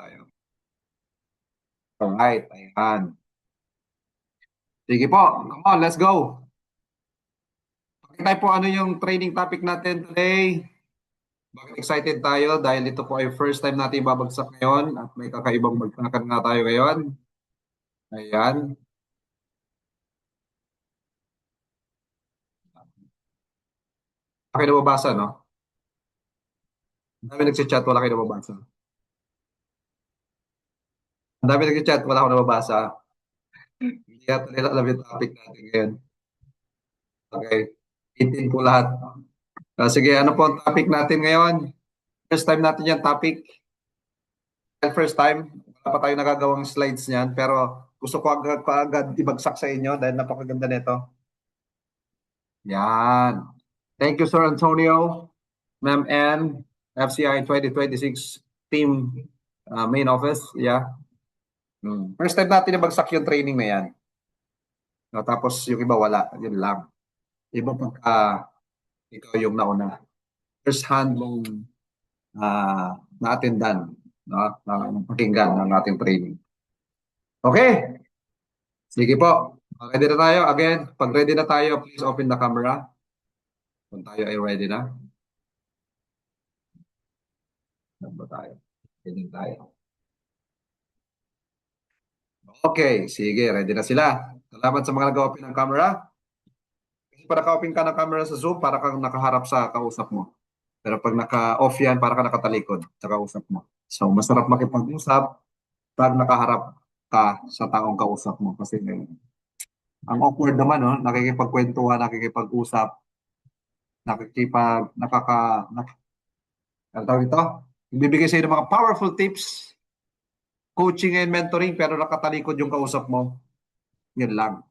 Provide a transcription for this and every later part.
tayo. Alright, ayan. Sige po, come on, let's go. Pakitay po ano yung training topic natin today. Bakit excited tayo? Dahil ito po ay first time natin babagsak ngayon at may kakaibang magkakaroon nga tayo ngayon. Ayan. Akin nababasa, no? Ang dami nagsi-chat, wala kayo nababasa. Ang dami nagsi-chat, wala akong nababasa. Hindi yata nila alam yung topic natin ngayon. Okay. 18 po lahat. Sige, ano po ang topic natin ngayon? First time natin yung topic. First time, wala pa tayo nagagawang slides niyan, pero gusto ko agad ibagsak sa inyo dahil napakaganda nito. Yan. Thank you, Sir Antonio, Ma'am Ann, FCI 2026 team main office. Yeah. First time natin ibagsak yung training na yan. No, tapos yung iba wala. Yun lang. Iba pagka ikaw yung nauna. First hand mong na-attendan, no? Pakinggan ng ating training. Okay. Sige po. Ready na tayo. Again, pag ready na tayo, please open the camera. Kung tayo ay ready na. Saan ba tayo? Ready tayo. Okay, sige. Ready na sila. Salamat sa mga nag-open ng camera. Kasi pag naka-open ka ng camera sa Zoom, para kang nakaharap sa kausap mo. Pero pag naka-off yan, para kang nakatalikod sa kausap mo. So, masarap makipag-usap pag nakaharap ka sa taong kausap mo. Kasi ang awkward naman, no? Nakikipagkwentuhan, nakikipag-usap, ano tawag ito? Ibibigay sa iyo ng mga powerful tips, coaching and mentoring, pero nakatalikod yung kausap mo. Yun lang.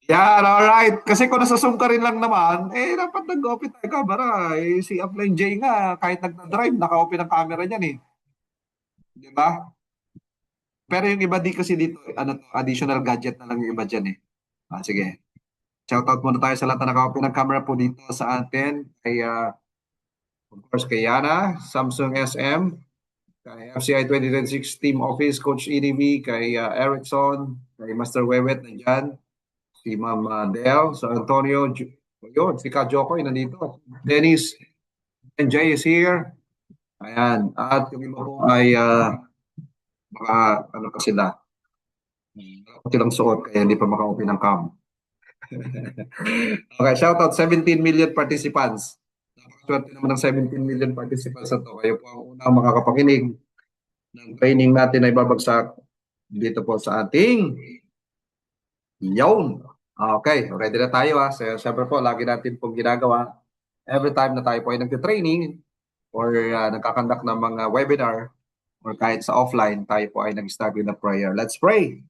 Yan, alright. Kasi kung nasa Zoom ka rin lang naman, dapat nag-open tayo camera. Si Upline J nga, kahit nagda-drive, naka-open ang camera niyan eh. Di ba? Pero yung iba di kasi dito, additional gadget na lang yung iba dyan eh. Sige. Shoutout muna tayo sa lahat na naka-open ng camera po dito sa atin. Kay, of course, kay Yana, Samsung SM, kay FCI 2026 Team Office, Coach EDB, kay Erickson, kay Master Wewet nandyan, si Ma'am Del, so Antonio, yun, si Ka Jokoy nandito, Dennis, and Jay is here. Ayan, at yung iba po ay mga, ano pa sila, silang suot, kaya hindi pa maka-open ng cam. Okay, shoutout 17 million participants. Swerte naman ng 17 million participants na to. Kayo po ang unang makakapakinig ng training natin ay babagsak dito po sa ating yun. Okay, ready na tayo ha. Siyempre po, lagi natin pong ginagawa every time na tayo po ay nag-training or nagkakandak ng mga webinar or kahit sa offline, tayo po ay nag-start with a prayer. Let's pray.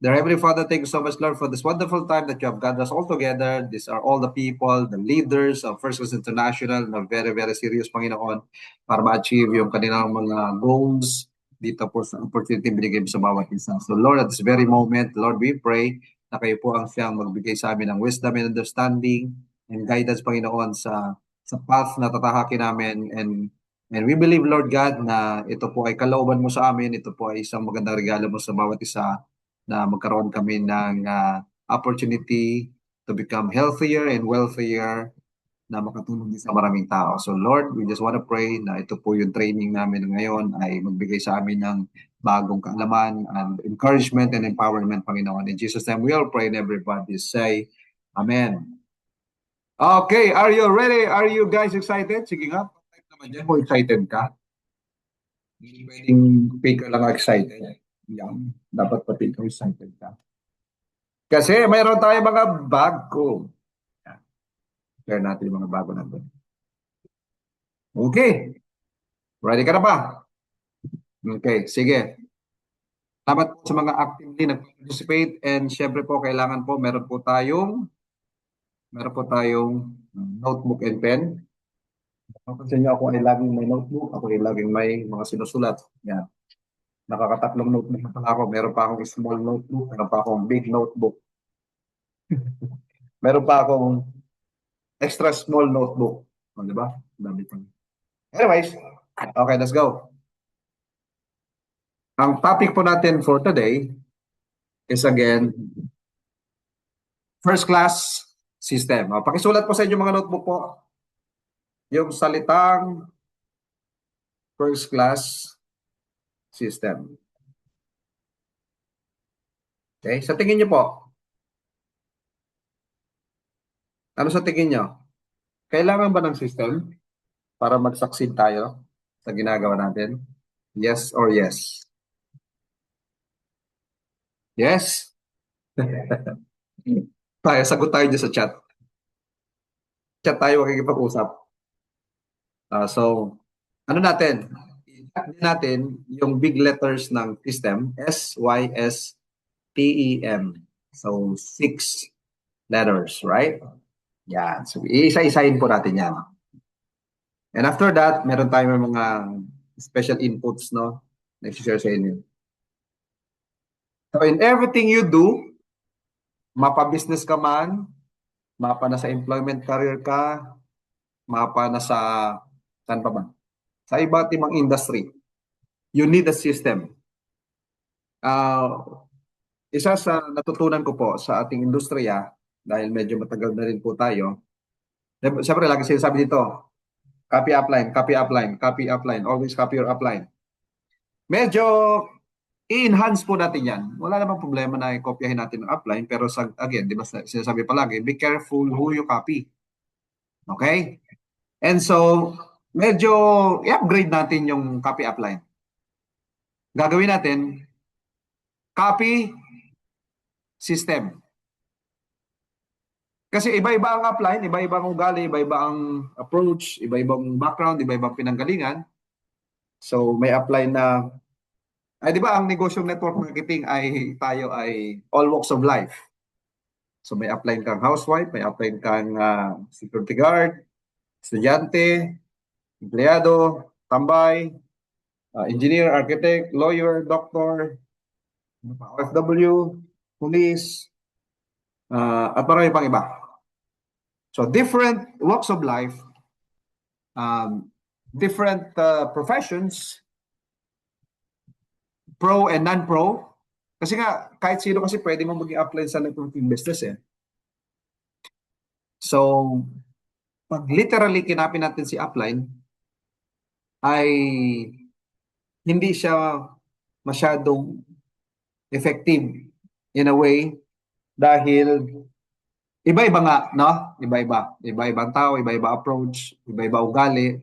Dear Heavenly Father, thank you so much, Lord, for this wonderful time that you have gathered us all together. These are all the people, the leaders of First Coast International na very, very serious, Panginoon, para ma-achieve yung kanilang mga goals dito po sa opportunity binigay mo sa bawat isa. So Lord, at this very moment, Lord, we pray na kayo po ang siyang magbigay sa amin ng wisdom and understanding and guidance, Panginoon, sa path na tatahakin namin. And we believe, Lord God, na ito po ay kalooban mo sa amin. Ito po ay isang magandang regalo mo sa bawat isa na magkaroon kami ng opportunity to become healthier and wealthier na makatulong din sa maraming tao. So Lord, we just want to pray na ito po yung training namin ngayon ay magbigay sa amin ng bagong kaalaman and encouragement and empowerment, Panginoon. In Jesus' name, we all pray and everybody say, Amen. Okay, are you ready? Are you guys excited? Sige nga, type naman dyan kung excited ka. Hindi pwedeng fake lang excited. Yan, dapat pati ikaw excited ka. Kasi mayroon tayo mga bago. Share natin yung mga bago natin. Okay. Ready ka na ba? Okay, sige. Salamat po sa mga actively nag-participate and syempre po kailangan po meron po tayong notebook and pen. Kasi niyo ako ay laging may notebook, ako ay laging may mga sinusulat. Yan. Nakakatatlong notebook na pala ako. Meron pa akong small notebook, meron pa akong big notebook. Meron pa akong extra small notebook. O, di ba? Dami pa. Anyways, okay, let's go. Ang topic po natin for today is again, first class system. Pakisulat po sa inyo mga notebook po yung salitang first class system. Okay, sa tingin niyo po, ano sa tingin niyo? Kailangan ba ng system para mag-succeed tayo sa ginagawa natin? Yes or yes? Yes? Tayo, sagot tayo dyan sa chat. Chat tayo makikipag-usap. So, ano natin? I-chat din natin yung big letters ng system, SYSTEM. So, 6 letters, right? Yan. So, iisa-isahin po natin yan. And after that, meron tayong mga special inputs, no? Na-share sa inyo. So, in everything you do, mapa-business ka man, mapa na sa employment career ka, mapa na sa, saan pa ba? Sa iba't ibang industry, you need a system. Isa sa natutunan ko po sa ating industriya, dahil medyo matagal na rin po tayo, siyempre lagi sinasabi dito, copy upline, copy upline, copy upline, always copy your upline. Medyo i-enhance po natin yan. Wala namang problema na i-copyahin natin ang upline, pero again, di ba sinasabi palagi, be careful who you copy. Okay? And so, medyo i-upgrade natin yung copy upline. Gagawin natin, copy system. Kasi iba-iba ang upline, iba-iba ang ugali, iba-iba ang approach, iba-ibang background, iba-ibang pinanggalingan. So may upline na, ay di ba ang negosyong network marketing ay tayo ay all walks of life. So may upline kang housewife, may upline kang security guard, estudyante, empleyado, tambay, engineer, architect, lawyer, doctor, OFW, police, at marami pang iba. So different walks of life, different professions, pro and non-pro. Kasi nga, kahit sino kasi pwede mo maging upline sa networking business eh. So, pag literally kinapin natin si upline, ay hindi siya masyadong effective in a way dahil iba-iba nga, no? Iba-iba. Iba-ibang tao, iba-iba approach, iba-iba ugali.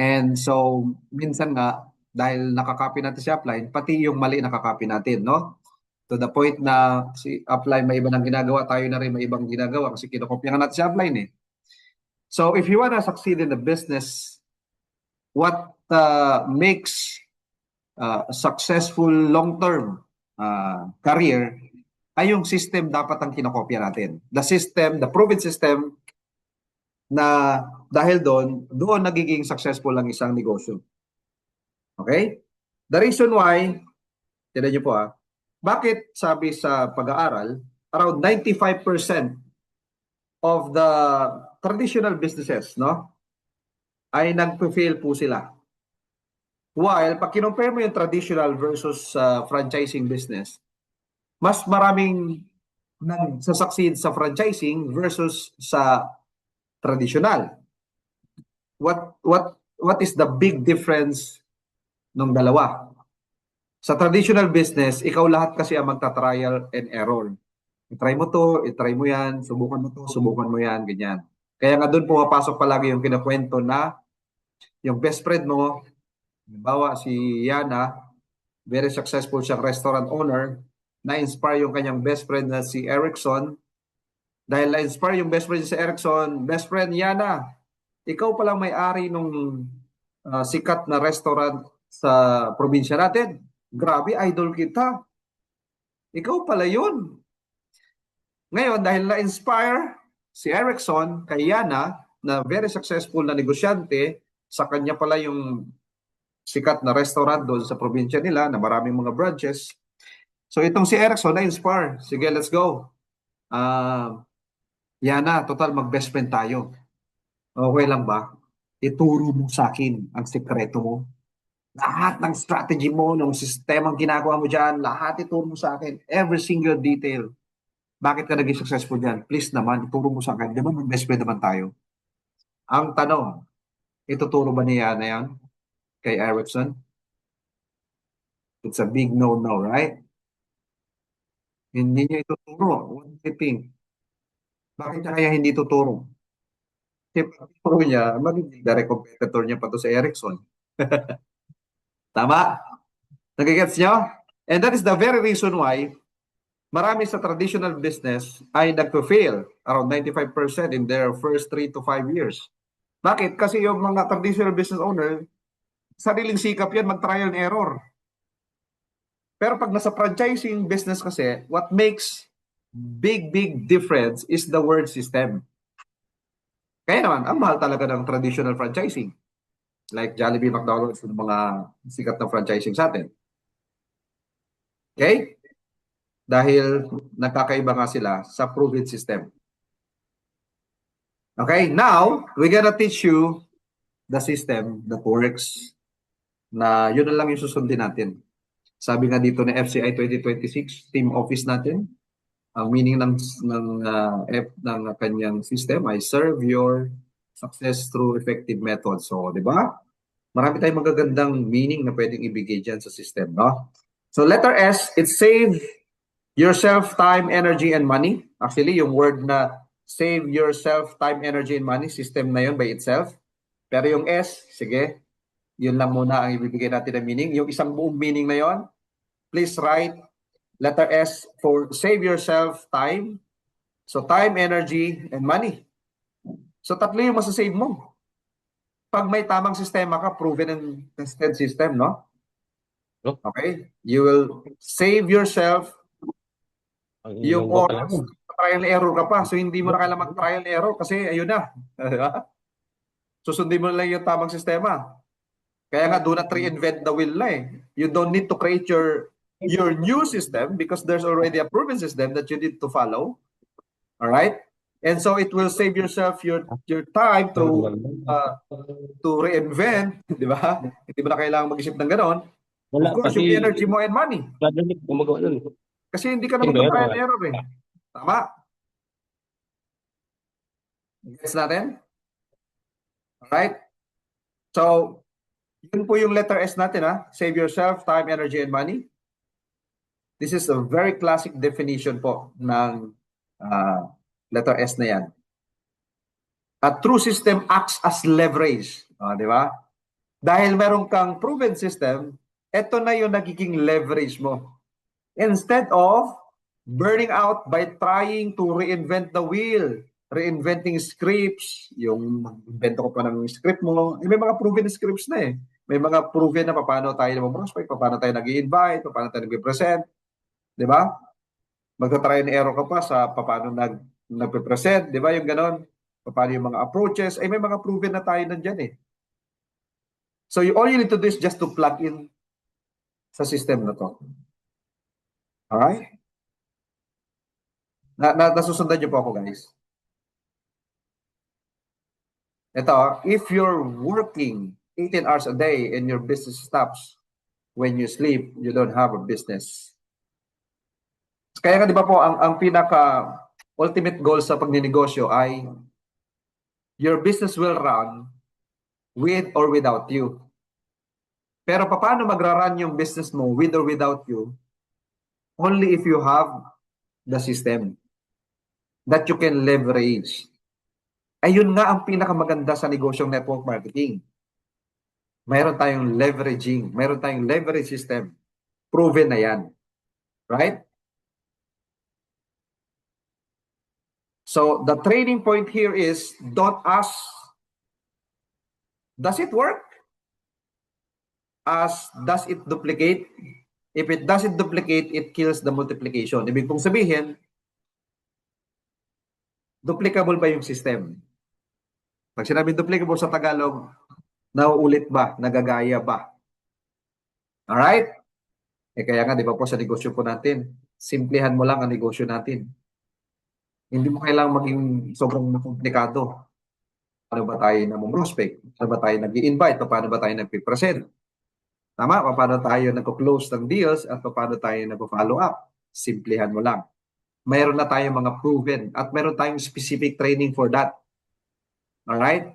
And so, minsan nga, dahil nakakopy natin si upline, pati yung mali nakakopy natin, no? To the point na si upline may iba nang ginagawa, tayo na rin may ibang ginagawa kasi kinokopya nga natin si upline eh. So, if you wanna succeed in the business, what makes a successful long-term career ay yung system dapat ang kinokopya natin. The system, the proven system na dahil doon nagiging successful ang isang negosyo. Okay? The reason why, tignan niyo po bakit sabi sa pag-aaral, around 95% of the traditional businesses, no, ay nag-fail po sila. While, pag kinumpare mo yung traditional versus franchising business, mas maraming nagsasucceed sa franchising versus sa traditional. What is the big difference ng dalawa? Sa traditional business, ikaw lahat kasi ang magta-trial and error. I-try mo to, i-try mo yan, subukan mo to, subukan mo yan, ganyan. Kaya nga doon pumapasok palagi yung kinakwento na yung best friend mo, halimbawa si Yana, very successful siyang restaurant owner, na-inspire yung kanyang best friend na si Erickson. Dahil na-inspire yung best friend si Erickson, best friend Yana, ikaw palang may-ari nung sikat na restaurant sa probinsya natin. Grabe, idol kita. Ikaw pala yun. Ngayon, dahil na-inspire si Erickson kay Yana, na very successful na negosyante, sa kanya pala yung sikat na restaurant doon sa probinsya nila na maraming mga branches. So itong si Erickson na-inspire. Sige, let's go. Yana, total mag-best friend tayo. Okay lang ba? Ituro mo sa akin ang sekreto mo. Lahat ng strategy mo, ng sistemang ginagawa mo dyan, lahat ituro mo sa akin. Every single detail. Bakit ka naging successful dyan? Please naman, ituro mo sa akin. Di ba mag-best friend naman tayo? Ang tanong, ituturo ba niya na yan kay Erickson? It's a big no-no, right? Hindi niya ituturo. What do you think? Bakit niya kaya hindi tuturo? Kasi pag ituro niya, magiging direct competitor niya pa to sa Erickson. Tama? Nagigets niyo? And that is the very reason why marami sa traditional business ay nagpo-fail around 95% in their first 3 to 5 years. Bakit? Kasi yung mga traditional business owner, sariling sikap yan, mag-trial and error. Pero pag nasa franchising business kasi, what makes big difference is the word system. Kaya naman, ang mahal talaga ng traditional franchising. Like Jollibee, McDonald's, yung mga sikat na franchising sa atin. Okay? Dahil nagkakaiba nga sila sa proven system. Okay, now, we're gonna teach you the system that works na yun na lang yung susundin natin. Sabi nga dito ng FCI 2026, team office natin, ang meaning ng kanyang system ay serve your success through effective methods. So, di ba? Marami tayong magagandang meaning na pwedeng ibigay dyan sa system, no? So, letter S, it save yourself time, energy, and money. Actually, yung word na save yourself time, energy, and money, system na yun by itself. Pero yung S, sige, yun lang muna ang ibibigay natin na meaning. Yung isang buong meaning na yon, please write letter S for save yourself time. So time, energy, and money. So tatlo yung masasave mo. Pag may tamang sistema ka, proven and tested system, no? Okay? You will save yourself yung oras. Trial and error ka pa. So hindi mo na kailangan mag-trial and error kasi ayun na. Susundin mo na lang yung tamang sistema. Kaya nga, do not reinvent the wheel na eh. You don't need to create your new system because there's already a proven system that you need to follow. All right? And so it will save yourself your time to reinvent, di ba? Hindi mo na kailangan mag-isip ng ganon. Of course, yung energy mo and money. Kasi hindi ka na mag-trial and error eh. Tama? Gets natin? All right? So, yun po yung letter S natin ha. Save yourself, time, energy, and money. This is a very classic definition po ng letter S na yan. A true system acts as leverage. Di ba? Dahil meron kang proven system, ito na yung nagiging leverage mo. Instead of burning out by trying to reinvent the wheel, reinventing scripts, yung invento ko pa ng script mo, may mga proven scripts na eh. May mga proven na paano tayo mag-prospect, paano tayo nag-i-invite, paano tayo nag-present. Di ba? Magta-try and error ka pa sa paano nagpe-present, di ba? Yung ganon. Paano yung mga approaches. Ay may mga proven na tayo nandyan eh. So all you need to do is just to plug in sa system na to. Alright? Nasusundan niyo po ako, guys. Ito, if you're working 18 hours a day and your business stops when you sleep, you don't have a business. Kaya nga di ba po, ang pinaka ultimate goal sa pagninegosyo ay your business will run with or without you. Pero paano magra-run yung business mo with or without you? Only if you have the system that you can leverage. Ayun nga ang pinakamaganda sa negosyong network marketing. Mayroon tayong leveraging, mayroon tayong leverage system. Proven na yan. Right? So the training point here is don't ask, does it work? As does it duplicate? If it doesn't duplicate, it kills the multiplication. Ibig kong sabihin, duplicable ba yung system? Pag sinabi duplicable sa Tagalog, nauulit ba? Nagagaya ba? Alright? Kaya nga, di ba po sa negosyo po natin, simplihan mo lang ang negosyo natin. Hindi mo kailangang maging sobrang komplikado. Paano ba tayo prospect? Paano ba tayo nag-i-invite? Paano ba tayo nag-present? Tama? Paano tayo nag-close ng deals at paano tayo nag-follow up? Simplihan mo lang. Mayroon na tayong mga proven at mayroon tayong specific training for that. Alright?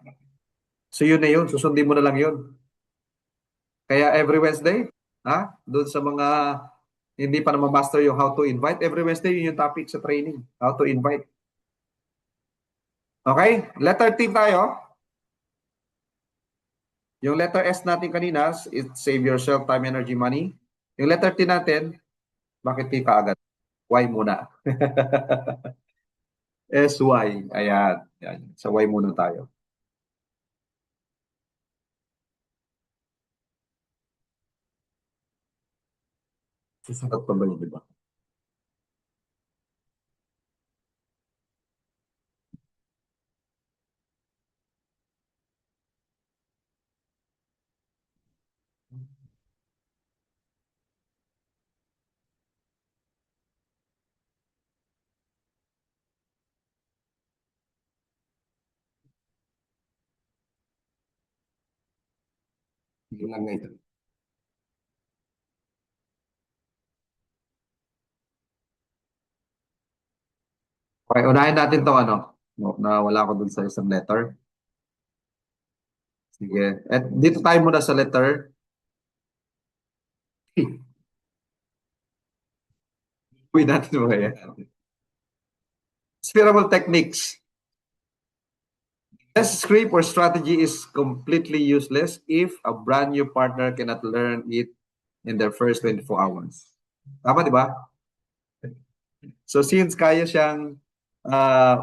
So yun na yun. Susundin mo na lang yun. Kaya every Wednesday, doon sa mga hindi pa na master yung how to invite, every Wednesday yun yung topic sa training. How to invite. Okay? Letter T tayo. Yung letter S natin kanina, it save yourself time, energy, money. Yung letter T natin, bakit T ka agad? Y muna. SY. Ayan. Ayan. Sa Y muna tayo. Susunod pa ba yun, di ba? Yun lang ngayon. Okay, unahin natin to ano. No, nawala ko dun sa isang letter. Sige. At dito tayo muna sa letter T. Uwi natin mo kaya. Spirable techniques. This script or strategy is completely useless if a brand new partner cannot learn it in their first 24 hours. Tama, di ba? So since kaya siyang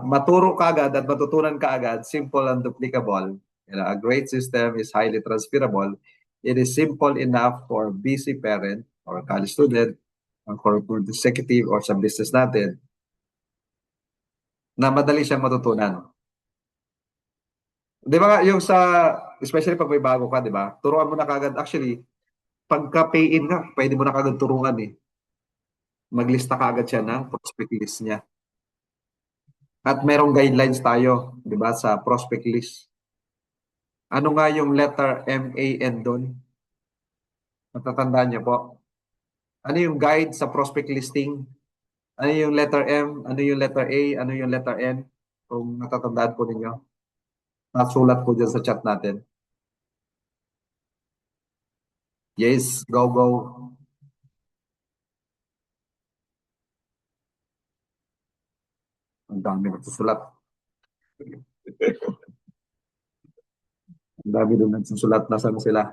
maturo kaagad at matutunan kaagad, simple and duplicable, a great system is highly transferable. It is simple enough for a busy parent or a college student, or corporate executive or sa business natin na madali siyang matutunan. Di ba nga, yung sa, especially pag may bago ka, di ba? Turuan mo na kagad. Actually, pagka-pay-in ka, pwede mo na kagad turuan eh. Maglista kagad siya ng prospect list niya. At merong guidelines tayo, di ba, sa prospect list. Ano nga yung letter MAN doon? Matatandaan niyo po. Ano yung guide sa prospect listing? Ano yung letter M? Ano yung letter A? Ano yung letter N? Kung natatandaan po ninyo. Nasulat po dyan sa chat natin. Yes, go, go. Ang dami nagsusulat. Ang dami doon nagsusulat. Nasaan sila?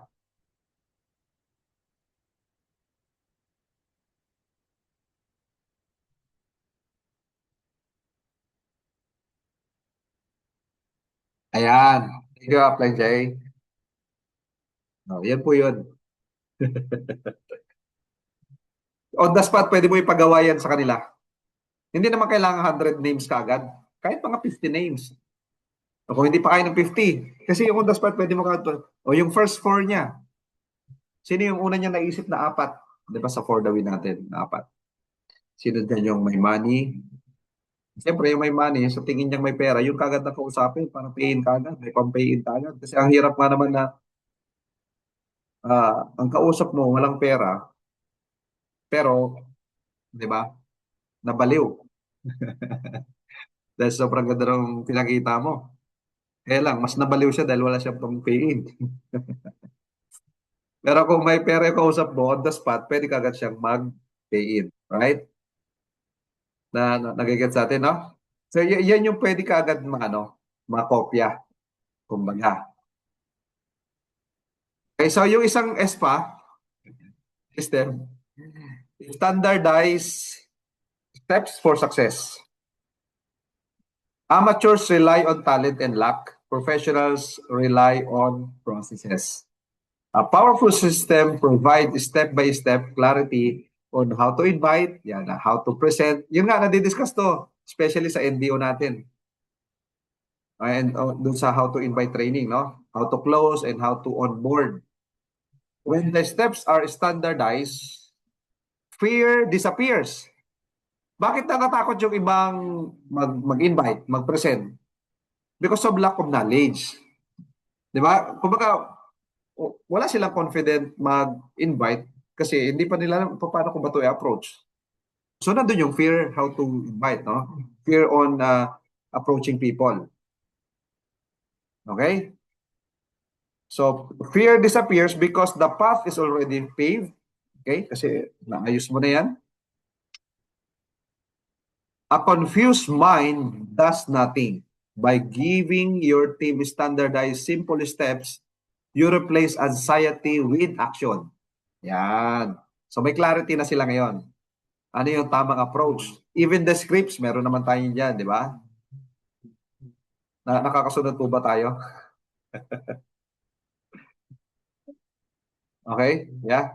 Ayan. Thank you, Apply Jay. Oh, yan po yun. On the spot, pwede mo ipagawa yan sa kanila. Hindi naman kailangan 100 names kaagad. Kahit mga 50 names. O kung hindi pa kayo ng 50. Kasi yung on the spot, pwede mo kaagad. O yung first four niya. Sino yung una niya naisip na apat? Di ba sa for the win natin, na apat. Sino dyan yung may money? Siyempre, yung may money, sa tingin niyang may pera, yung kagad na kausapin para pay-in kagad. May pang-pay-in kagad. Kasi ang hirap nga naman na ang kausap mo walang pera, pero, di ba, nabaliw. Dahil sobrang ganda ng pinakita mo. Kaya lang, mas nabaliw siya dahil wala siyang pang-pay-in. Pero kung may pera yung kausap mo, on the spot, pwede kagad siyang mag-pay-in. Right? Nagigets natin, no? So, yan yung pwede kagad makopya. Kumbaga. Okay, so yung isang SPA system, standardized steps for success. Amateurs rely on talent and luck. Professionals rely on processes. A powerful system provides step-by-step clarity on how to invite, how to present. Yun nga, nadidiscuss to, especially sa NDO natin. And dun sa how to invite training, no? How to close and how to onboard. When the steps are standardized, fear disappears. Bakit natatakot yung ibang mag-invite, mag-present? because of lack of knowledge. Di ba? Kumbaga, wala silang confident mag-invite kasi hindi pa nila alam paano ko ba ito i-approach. So, nandun yung fear how to invite, no? Fear on approaching people. Okay? So, fear disappears because the path is already paved. Okay? Kasi naayos mo na yan. A confused mind does nothing. By giving your team standardized simple steps, you replace anxiety with action. Yan. So may clarity na sila ngayon. Ano yung tamang approach? Even the scripts, meron naman tayo dyan, di ba? Nakakasunod po ba tayo? Okay? Yeah.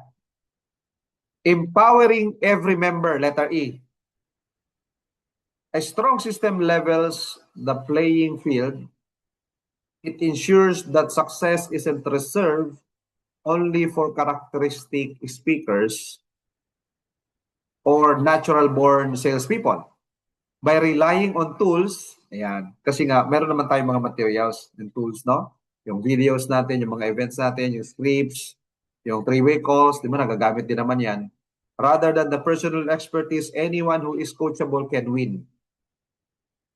Empowering every member, letter E. A strong system levels the playing field. It ensures that success isn't reserved only for characteristic speakers or natural-born salespeople. By relying on tools, ayan, kasi nga, meron naman tayong mga materials and tools, no? Yung videos natin, yung mga events natin, yung scripts, yung three-way calls, di ba, nagagamit din naman yan. Rather than the personal expertise, anyone who is coachable can win.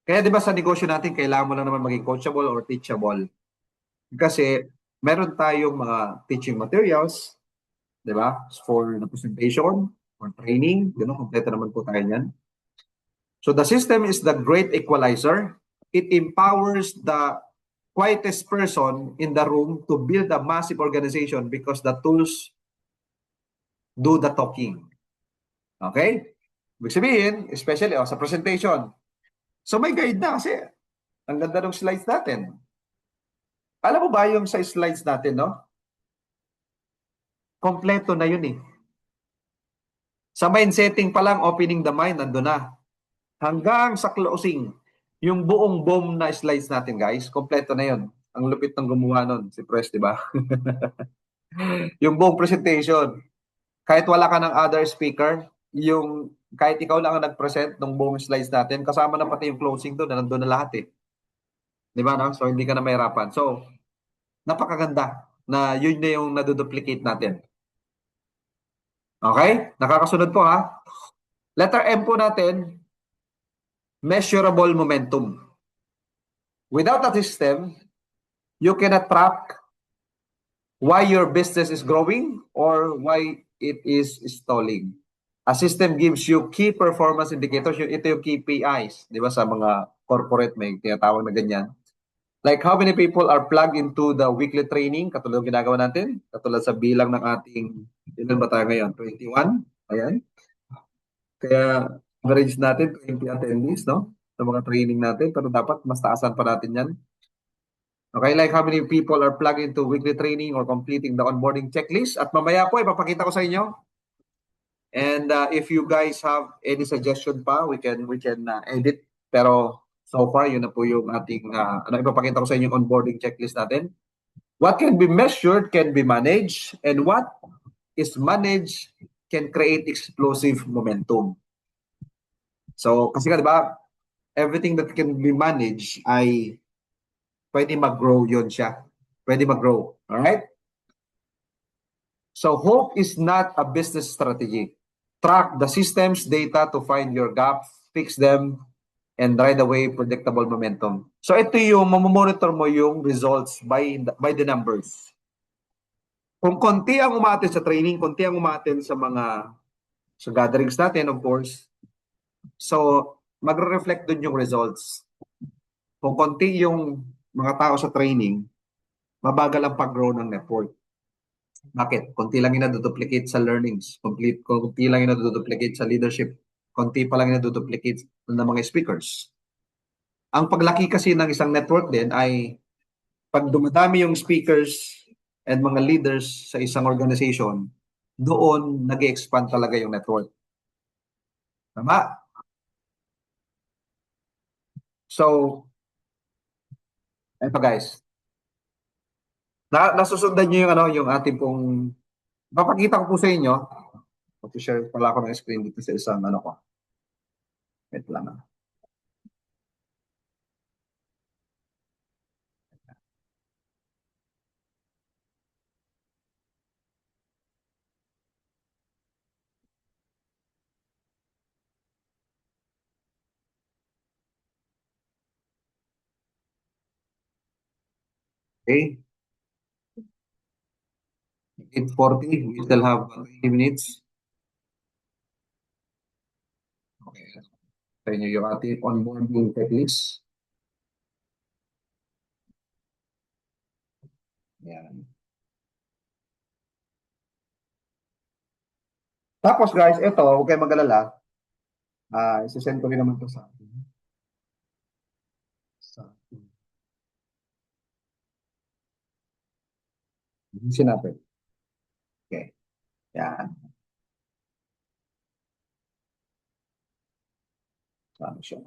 Kaya di ba sa negosyo natin, kailangan mo lang naman maging coachable or teachable. Kasi meron tayong mga teaching materials, di ba? For the presentation, for training, kompleto naman po tayo niyan. So the system is the great equalizer. It empowers the quietest person in the room to build a massive organization because the tools do the talking. Okay? Ibig sabihin, especially sa presentation. So may guide na kasi ang ganda ng slides natin. Alam mo ba yung sa slides natin, no? Kompleto na yun eh. Sa mind setting pa lang, opening the mind, nandun na. Hanggang sa closing, yung buong BOM na slides natin, guys, kompleto na yun. Ang lupit ng gumawa nun, si Press, di ba? Yung buong presentation, kahit wala ka ng other speaker, yung kahit ikaw lang ang nag-present ng buong slides natin, kasama na pati yung closing doon, nandun na lahat eh. Di ba, no? So, hindi ka na mahirapan. So, napakaganda na yun na yung naduduplicate natin. Okay? Nakakasunod po ha. Letter M po natin, measurable momentum. Without a system, you cannot track why your business is growing or why it is stalling. A system gives you key performance indicators. Ito yung KPIs. Di ba sa mga corporate may tinatawag na ganyan. Like how many people are plugged into the weekly training, katulad ng ginagawa natin, katulad sa bilang ng ating, ilan ba tayo ngayon? 21? Ayan. Kaya average natin 20 attendees, no? Sa mga training natin, pero dapat mas taasan pa natin yan. Okay, like how many people are plugged into weekly training or completing the onboarding checklist. At mamaya po, ipapakita ko sa inyo. And if you guys have any suggestion pa, we can edit. Pero so far, yun na po yung ating, ipapakita ko sa inyo yung onboarding checklist natin. What can be measured can be managed, and what is managed can create explosive momentum. So, kasi nga, di ba, everything that can be managed ay pwede mag-grow yun siya. Pwede mag-grow. Alright? So, hope is not a business strategy. Track the system's data to find your gaps, fix them, and ride away predictable momentum. So, ito yung mamomonitor mo yung results by the numbers. Kung konti ang umaten sa training, konti ang umaten sa mga sa gatherings natin, of course. So, magre-reflect dun yung results. Kung konti yung mga tao sa training, mabagal ang pag-grow ng network. Bakit? Konti lang yung naduduplicate sa learnings. Konti lang yung naduduplicate sa leadership. Konti pa lang yung naduduplicate ng mga speakers. Ang paglaki kasi ng isang network din ay pag dumadami yung speakers and mga leaders sa isang organization, doon nag-expand talaga yung network. Tama? So, eto guys. Nasusundan niyo yung ating pong papakita ko po sa inyo. Mag-share pala ako ng screen dito sa isang ko. Wait lang. Okay, 8:40, we still have 20 minutes. Okay, sa inyo yung ating onboarding checklist. Yan. Tapos guys, ito, huwag kayong mag-alala. Isasend ko rin naman to sa atin. Sinapit. Okay. Yan. Saan siya?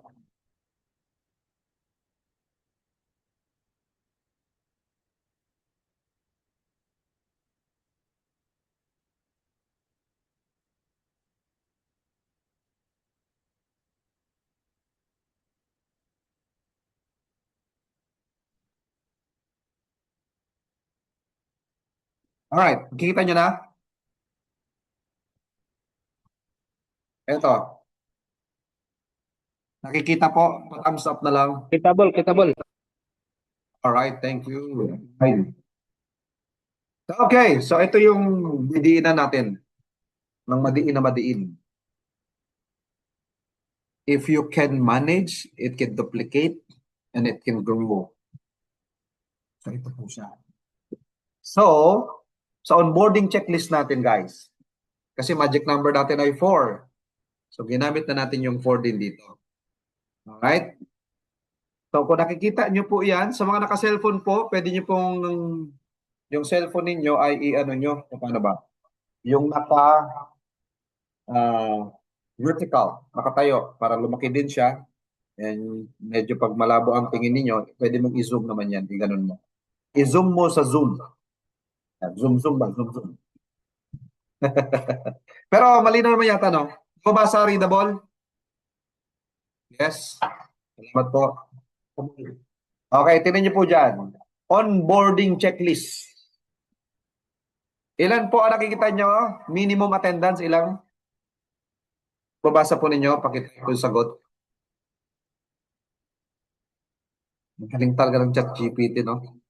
Alright, kikita nyo na? Ito. Nakikita po, thumbs up na lang. Kitable, kitable. Alright, thank you. Okay, so ito yung didiinan natin ng madiin na madiin. If you can manage, it can duplicate and it can grow. So ito po siya. So, sa onboarding checklist natin guys, kasi magic number natin ay 4. So ginamit na natin yung 4 din dito. Alright? So kung nakikita nyo po yan, sa mga naka-cellphone po, pwede nyo pong yung cellphone ninyo ay i-ano nyo, paano ba? Yung vertical, nakatayo, para lumaki din siya. And medyo pag malabo ang tingin ninyo, pwede mong i-zoom naman yan, i-ganon mo. I-zoom mo sa zoom. Zoom, zoom ba? Zoom, zoom. Pero malinaw naman yata, no? Mabasa, readable? Yes. Salamat po. Okay, tinan niyo po dyan. Onboarding checklist. Ilan po ang nakikita nyo? Minimum attendance, ilang? Babasa po ninyo, pakita po yung sagot. Magaling talaga ng ChatGPT, no?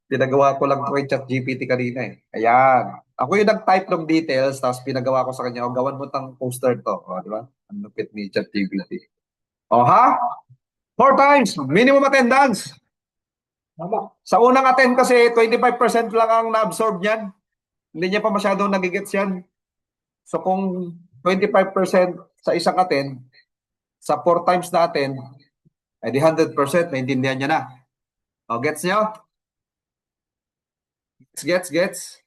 Pinagawa ko lang po yung ChatGPT kanina eh. Ayan. Ako yung nag-type ng details, tapos pinagawa ko sa kanya, o gawan mo tang poster to. O, di ba? Ang lupit ni ChatGPT. O ha? 4 times, minimum attendance. Sa unang attend kasi, 25% lang ang na-absorb niyan. Hindi niya pa masyadong nagigets yan. So kung 25% sa isang attend, sa 4 times na attend, ay di 100%, naintindihan niya na. O, gets niyo? Gets?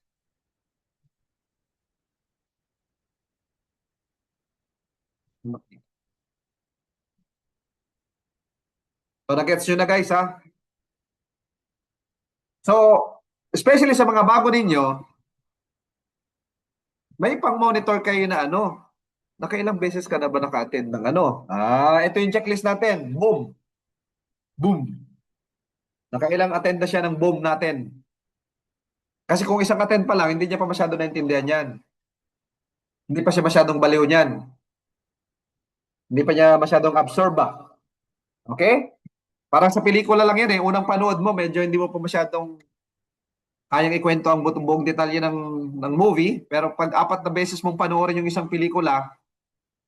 So, na-gets nyo na guys, ha? So, especially sa mga bago ninyo, may pang-monitor kayo na ano, nakailang beses ka na ba naka-attend ng ano? Ito yung checklist natin. Boom. Boom. Nakailang attend na siya ng boom natin. Kasi kung isang attend pa lang, hindi niya pa masyado naintindihan yan. Hindi pa siya masyadong baliw niyan. Hindi pa niya masyadong absorb ba. Okay? Parang sa pelikula lang yan eh. Unang panood mo, medyo hindi mo pa masyadong kayang ikwento ang buong detalye ng movie. Pero pag 4 na beses mong panoorin yung isang pelikula,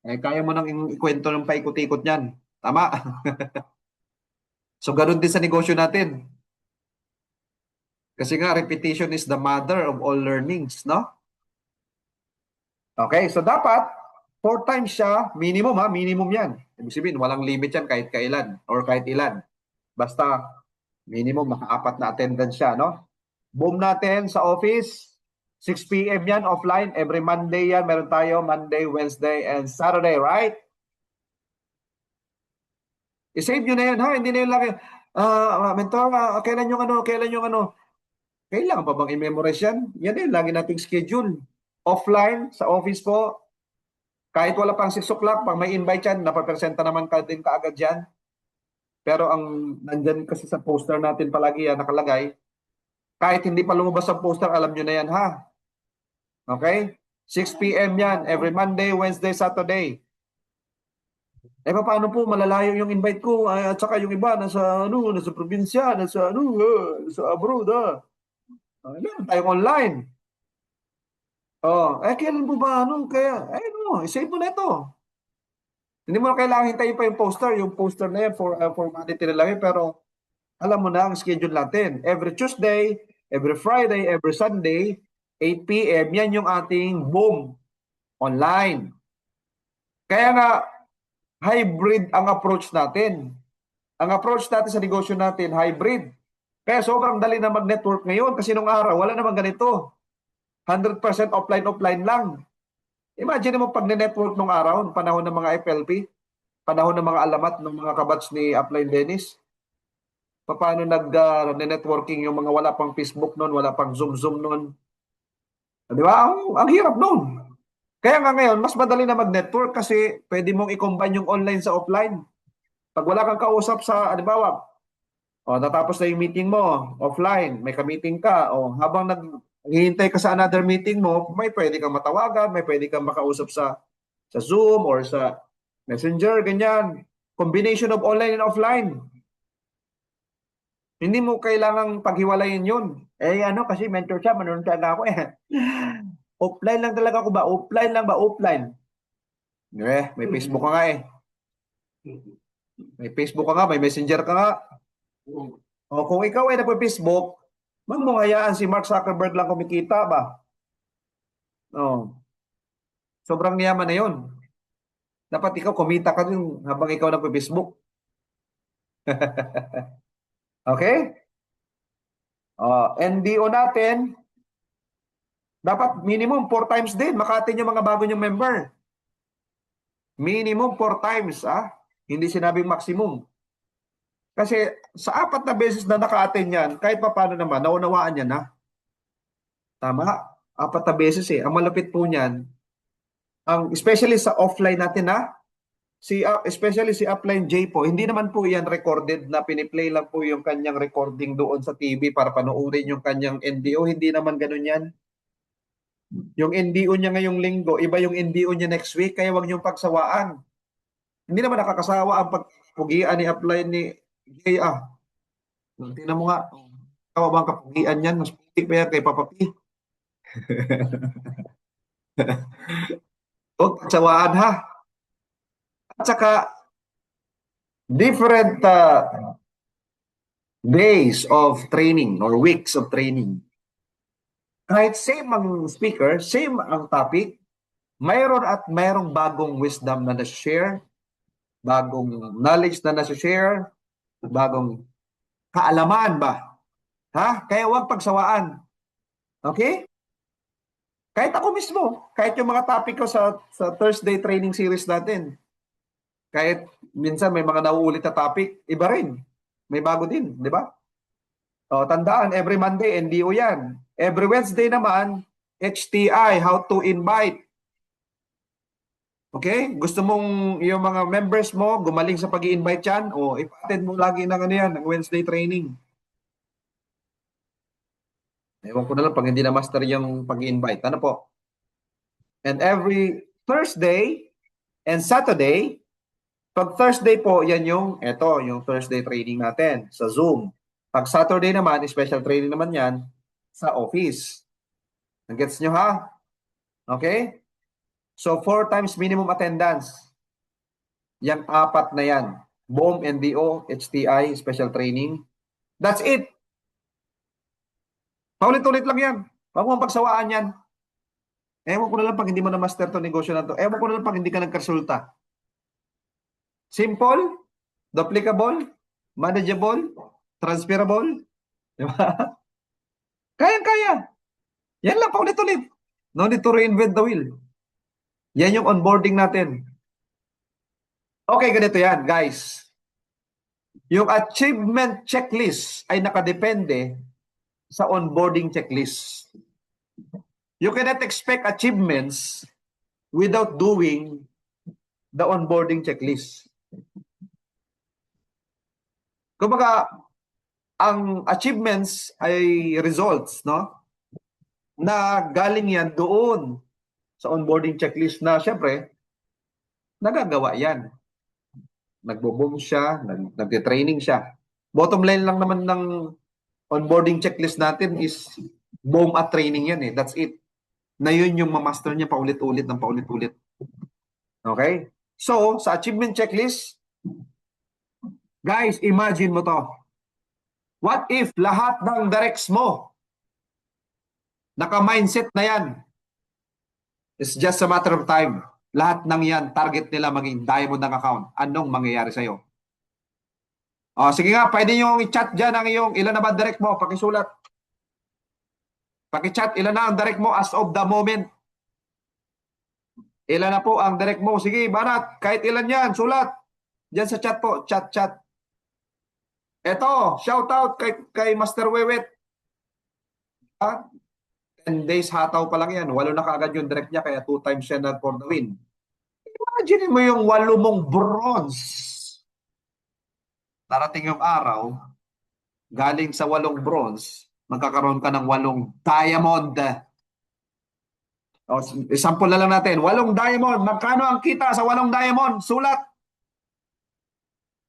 kaya mo nang ikwento ng paikot-ikot niyan. Tama? So, ganun din sa negosyo natin. Kasi nga, repetition is the mother of all learnings, no? Okay, so dapat 4 times siya, minimum ha, minimum yan. Ibig sabihin, walang limit yan kahit kailan or kahit ilan. Basta minimum maka-4 na attendance siya, no? Boom natin sa office, 6 p.m. yan, offline. Every Monday yan, meron tayo, Monday, Wednesday, and Saturday, right? I-save nyo na yan, ha? Hindi na yun lang, mentor, kailan yung ano? Kailangan pa bang i-memorize yan? Yan din, lagi nating schedule. Offline, sa office po, kahit wala pang 6 o'clock, pag may invite yan, napapresenta naman ka din kaagad yan. Pero ang nandyan kasi sa poster natin palagi yan, nakalagay, kahit hindi pa lumabas ang poster, alam nyo na yan, ha? Okay? 6 p.m. yan, every Monday, Wednesday, Saturday. Paano po malalayo yung invite ko at saka yung iba nasa probinsya, nasa abroad meron tayong online. Kailan po ba save mo na ito. Hindi mo na kailangan hintayin pa yung poster. Yung poster na yan formality na lang yun, pero alam mo na ang schedule natin. Every Tuesday, every Friday, every Sunday, 8 p.m. Yan yung ating boom online. Kaya nga, hybrid ang approach natin. Ang approach natin sa negosyo natin, hybrid. Kaya sobrang dali na mag-network ngayon kasi nung araw, wala namang ganito. 100% offline lang. Imagine mo pag network nung araw, panahon ng mga FLP, panahon ng mga alamat ng mga kabats ni Upline Dennis. Paano nag-networking yung mga wala pang Facebook noon, wala pang Zoom noon. Di ba? Ang hirap noon. Kaya nga ngayon, mas madali na mag-network kasi pwede mong i-combine yung online sa offline. Pag wala kang kausap sa, halimbawa, natapos na yung meeting mo, offline, may ka-meeting ka, habang naghihintay ka sa another meeting mo, may pwede kang matawagan, may pwede kang makausap sa Zoom or sa Messenger, ganyan. Combination of online and offline. Hindi mo kailangang paghiwalayin yun. Kasi mentor siya, manonood talaga ako Offline lang talaga ako ba? Offline lang ba? Offline. May Facebook ka nga May Facebook ka nga, may Messenger ka nga. Kung ikaw ay nagpa-Facebook, wag mo hayaan si Mark Zuckerberg lang kumikita ba? Sobrang yaman na yun. Dapat ikaw kumita ka din habang ikaw nagpa-Facebook. Okay? NDO natin, dapat minimum 4 times din maka-attend yung mga bago niyong member. Minimum 4 times, Hindi sinabing maximum. Kasi sa 4 na beses na naka-attend yan, kahit pa paano naman, naunawaan niya na. Tama? 4 na beses Ang malapit po niyan, especially sa offline natin especially si Upline J po, hindi naman po yan recorded na piniplay lang po yung kanyang recording doon sa TV para panoorin yung kanyang NDO. Hindi naman ganun yan. Yung NDO niya ngayong linggo, iba yung NDO niya next week, kaya wag niyong pagsawaan. Hindi naman nakakasawa ang pagpugian ni Upline ni J. Tingnan mo nga, tawa bang kapugian yan? Mas pugi pa yan kay Papa P. Huwag pagsawaan At saka, different days of training or weeks of training. Kahit same ang speaker, same ang topic, mayroong bagong wisdom na na-share, bagong knowledge na na-share, bagong kaalaman ba? Kaya huwag pagsawaan. Okay? Kahit ako mismo, kahit yung mga topic ko sa Thursday training series natin, kahit minsan may mga nauulit na topic, iba rin. May bago din, di ba? Tandaan, every Monday, NDO yan. Every Wednesday naman, HTI, how to invite. Okay? Gusto mong yung mga members mo gumaling sa pag-i-invite yan, ipa-attend mo lagi ng Wednesday training. Ewan ko na lang pag hindi na master yung pag-i-invite. Ano po? And every Thursday and Saturday, pag Thursday po, yan yung Thursday training natin sa Zoom. Pag Saturday naman, special training naman yan sa office. Gets nyo Okay? So, 4 times minimum attendance. Yang 4 na yan. BOM, NDO, HTI, special training. That's it. Paulit-ulit lang yan. Huwag mong pagsawaan yan. Ewan ko na lang pag hindi mo na master to negosyo na to. Ewan ko na lang pag hindi ka nagkasulta. Simple, duplicable, manageable, transferable. Diba? Kaya. Yan lang, paulit-ulit. No need to reinvent the wheel. Yan yung onboarding natin. Okay, ganito yan, guys. Yung achievement checklist ay nakadepende sa onboarding checklist. You cannot expect achievements without doing the onboarding checklist. Kumbaga, ang achievements ay results, no? Na galing yan doon sa onboarding checklist na syempre, nagagawa yan. nagbo-boom siya, nagte-training siya. Bottom line lang naman ng onboarding checklist natin is boom at training yan eh. That's it. Na yun yung mamaster niya paulit-ulit ng paulit-ulit. Okay? So, sa achievement checklist, guys, imagine mo to. What if lahat ng directs mo, naka-mindset na yan, it's just a matter of time. Lahat ng yan, target nila maging diamond ng account. Anong mangyayari sa'yo? O, sige nga, pwede nyo i-chat dyan ang iyong, ilan na ba direct mo? Pakisulat. Paki-chat, ilan na ang direct mo as of the moment? Ilan na po ang direct mo? Sige, banat, kahit ilan yan, sulat. Diyan sa chat po, chat. Eto, shout out kay Master Wewet. 10 days hataw pa lang yan. 8 na kaagad yung direct niya, kaya 2 times siya na for the win. Imagine mo yung 8 mong bronze. Darating yung araw, galing sa 8 bronze, magkakaroon ka ng 8 diamond. O, example na lang natin, 8 diamond. Magkano ang kita sa 8 diamond? Sulat.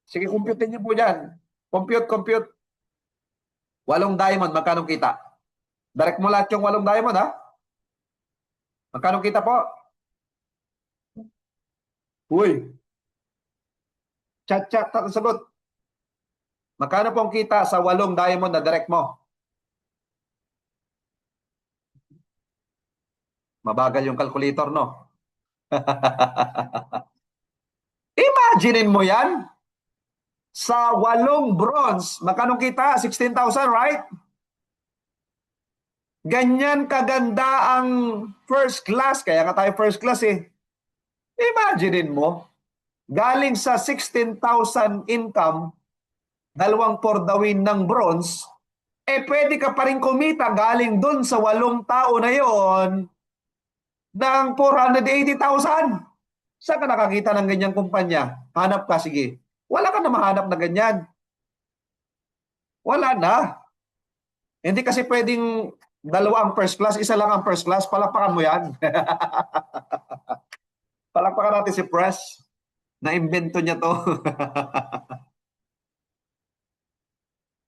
Sige, compute niyo po dyan. Compute. 8 diamond, magkano kita? Direct mo lahat yung 8 diamond, ha? Magkano kita po? Uy. Chat, sagot. Magkano pong kita sa 8 diamond na direct mo? Mabagal yung calculator, no? Imaginein mo yan. Sa 8 bronze, magkano kita? 16,000, right? Ganyan kaganda ang first class. Kaya nga tayo first class eh. Imaginein mo, galing sa 16,000 income, 2 for the win ng bronze, pwede ka pa rin kumita galing dun sa 8 tao na yon ng 480,000. Saan ka nakakita ng ganyang kumpanya? Hanap ka, sige. Wala ka na mahanap na ganyan. Wala na. Hindi kasi pwedeng 2 ang first class, 1 lang ang first class. Palakpakan mo yan. Palakpakan natin si Press. Na-invento niya to.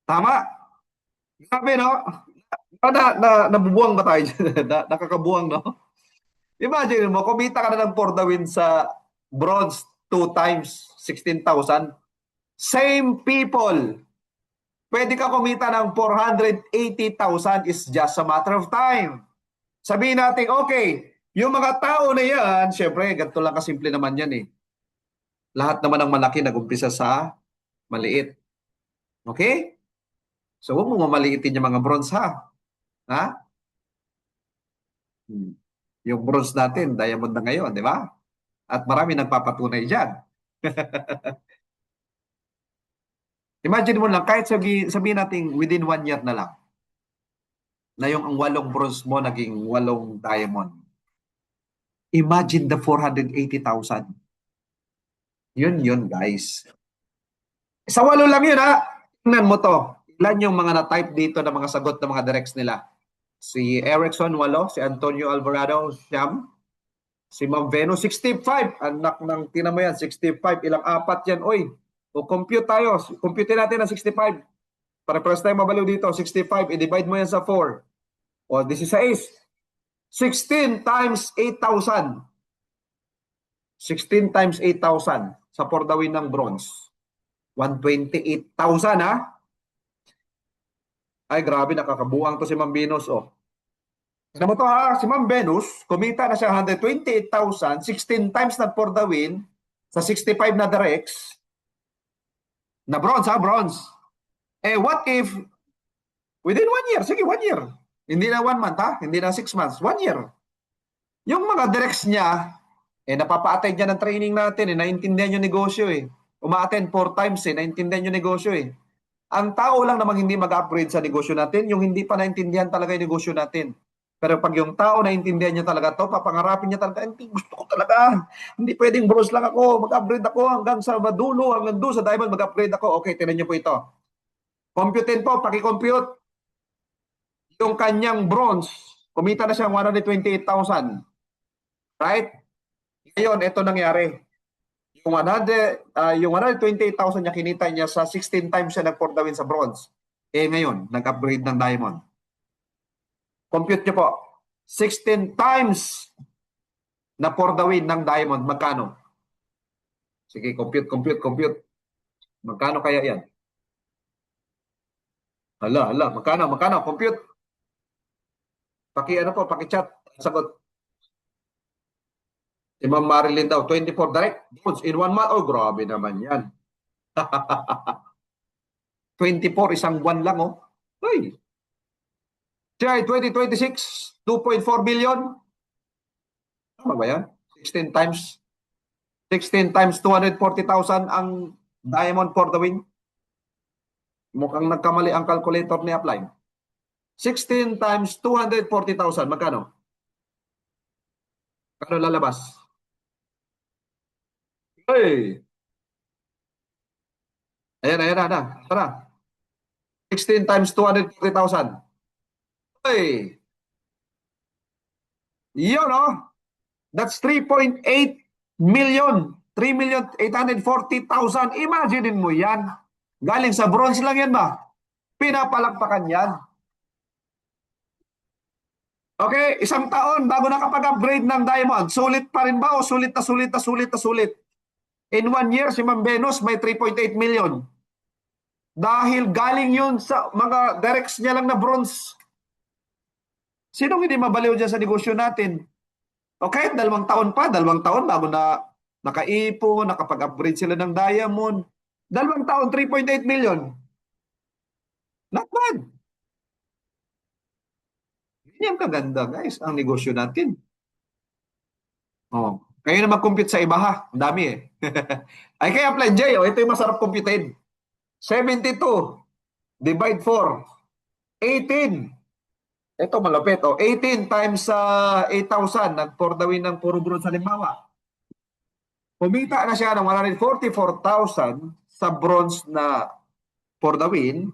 Tama? Grabe, no? Nabubuwang ba tayo? Nakakabuwang, no? Imagine mo, kumita ka na ng for the win sa bronze 2 times 16,000. Same people. Pwede ka kumita ng 480,000 is just a matter of time. Sabihin natin, okay, yung mga tao na yan, syempre, ganito lang kasimple naman yan eh. Lahat naman ng malaki nag-umpisa sa maliit. Okay? So, huwag mo mamaliitin yung mga bronze, ha? Ha? Yung bronze natin, diamond na ngayon, di ba? At marami nagpapatunay dyan. Imagine mo lang, kahit sabihin natin within 1 year na lang, na yung ang 8 bronze mo naging 8 diamond. Imagine the 480,000. Yun, guys. Sa 8 lang yun, ha? Tingnan mo to. Ilan yung mga na-type dito na mga sagot ng mga directs nila? Si Erickson, 8. Si Antonio Alvarado, 9. Si Ma'am Venus, 65. Anak ng tinamo yan, 65. Ilang apat yan, oy. O compute tayo. Compute natin ang 65. Para first time mabaliw dito, 65. I-divide mo yan sa 4. O, 16. 16 times 8,000. 16 times 8,000 sa for the win ng bronze. 128,000, ha? Ay, grabe, nakakabuang to si Ma'am Venus, oh. Tignan mo to, ha? Si Ma'am Venus, kumita na siya 128,000, 16 times na for the win, sa 65 na directs, na bronze, ha? Bronze. What if, within 1 year, sige, 1 year. Hindi na 1 month, ha? Hindi na 6 months, 1 year. Yung mga directs niya, napapa-attend niya ng training natin, naintindihan yung negosyo, Uma-attend 4 times, naintindihan yung negosyo, Ang tao lang namang hindi mag-upgrade sa negosyo natin, yung hindi pa naintindihan talaga yung negosyo natin. Pero pag yung tao naintindihan niya talaga to, papangarapin niya talaga, hindi, gusto ko talaga. Hindi pwedeng bronze lang ako, mag-upgrade ako hanggang sa madulo, hanggang doon sa diamond, mag-upgrade ako. Okay, tinan niyo po ito. Computein po, paki-compute. Yung kanyang bronze, kumita na siya 128,000. Right? Ngayon, ito nangyari. Yung 128,000 niya, kinita niya sa 16 times siya nag-for the win sa bronze. Ngayon, nag-upgrade ng diamond. Compute niyo po. 16 times na for the win ng diamond, magkano? Sige, compute. Magkano kaya yan? Magkano? Compute. Paki-chat. Sagot. Si Ma'am Marilyn daw, 24 direct bonds in 1 month. Oh, grabe naman yan. 24, isang buwan lang, oh. Uy. CI 2026, 2.4 billion. Tama ba yan? 16 times 240,000 ang diamond for the win. Mukhang nagkamali ang calculator ni Upline. 16 times 240,000. Magkano? Kano lalabas? Hey! Ayan na. Tara. 16 times 240,000. Hey! Yun, no? That's 3.8 million. 3,840,000. Imagine mo yan. Galing sa bronze lang yan ba? Pinapalakpakan yan. Okay, isang taon bago nakapag-upgrade ng diamond. Sulit pa rin ba o sulit na sulit? In 1 year, si Ma'am Venus may 3.8 million. Dahil galing yun sa mga directs niya lang na bronze. Sinong hindi mabaliw dyan sa negosyo natin? Okay, 2 taon bago na nakaipon, nakapag-upgrade sila ng diamond. 2 taon, 3.8 million. Not bad. Ganyan kaganda, guys, ang negosyo natin. Oh. Kayo na mag-compute sa iba, ha? Ang dami, eh. Ay, kaya Apply J, ito yung masarap computein. 72 divide 4. 18. Ito malapit, 18 times 8,000. For the win ng puro bronze halimbawa. Kumita na siya ng 144,000 sa bronze na for the win.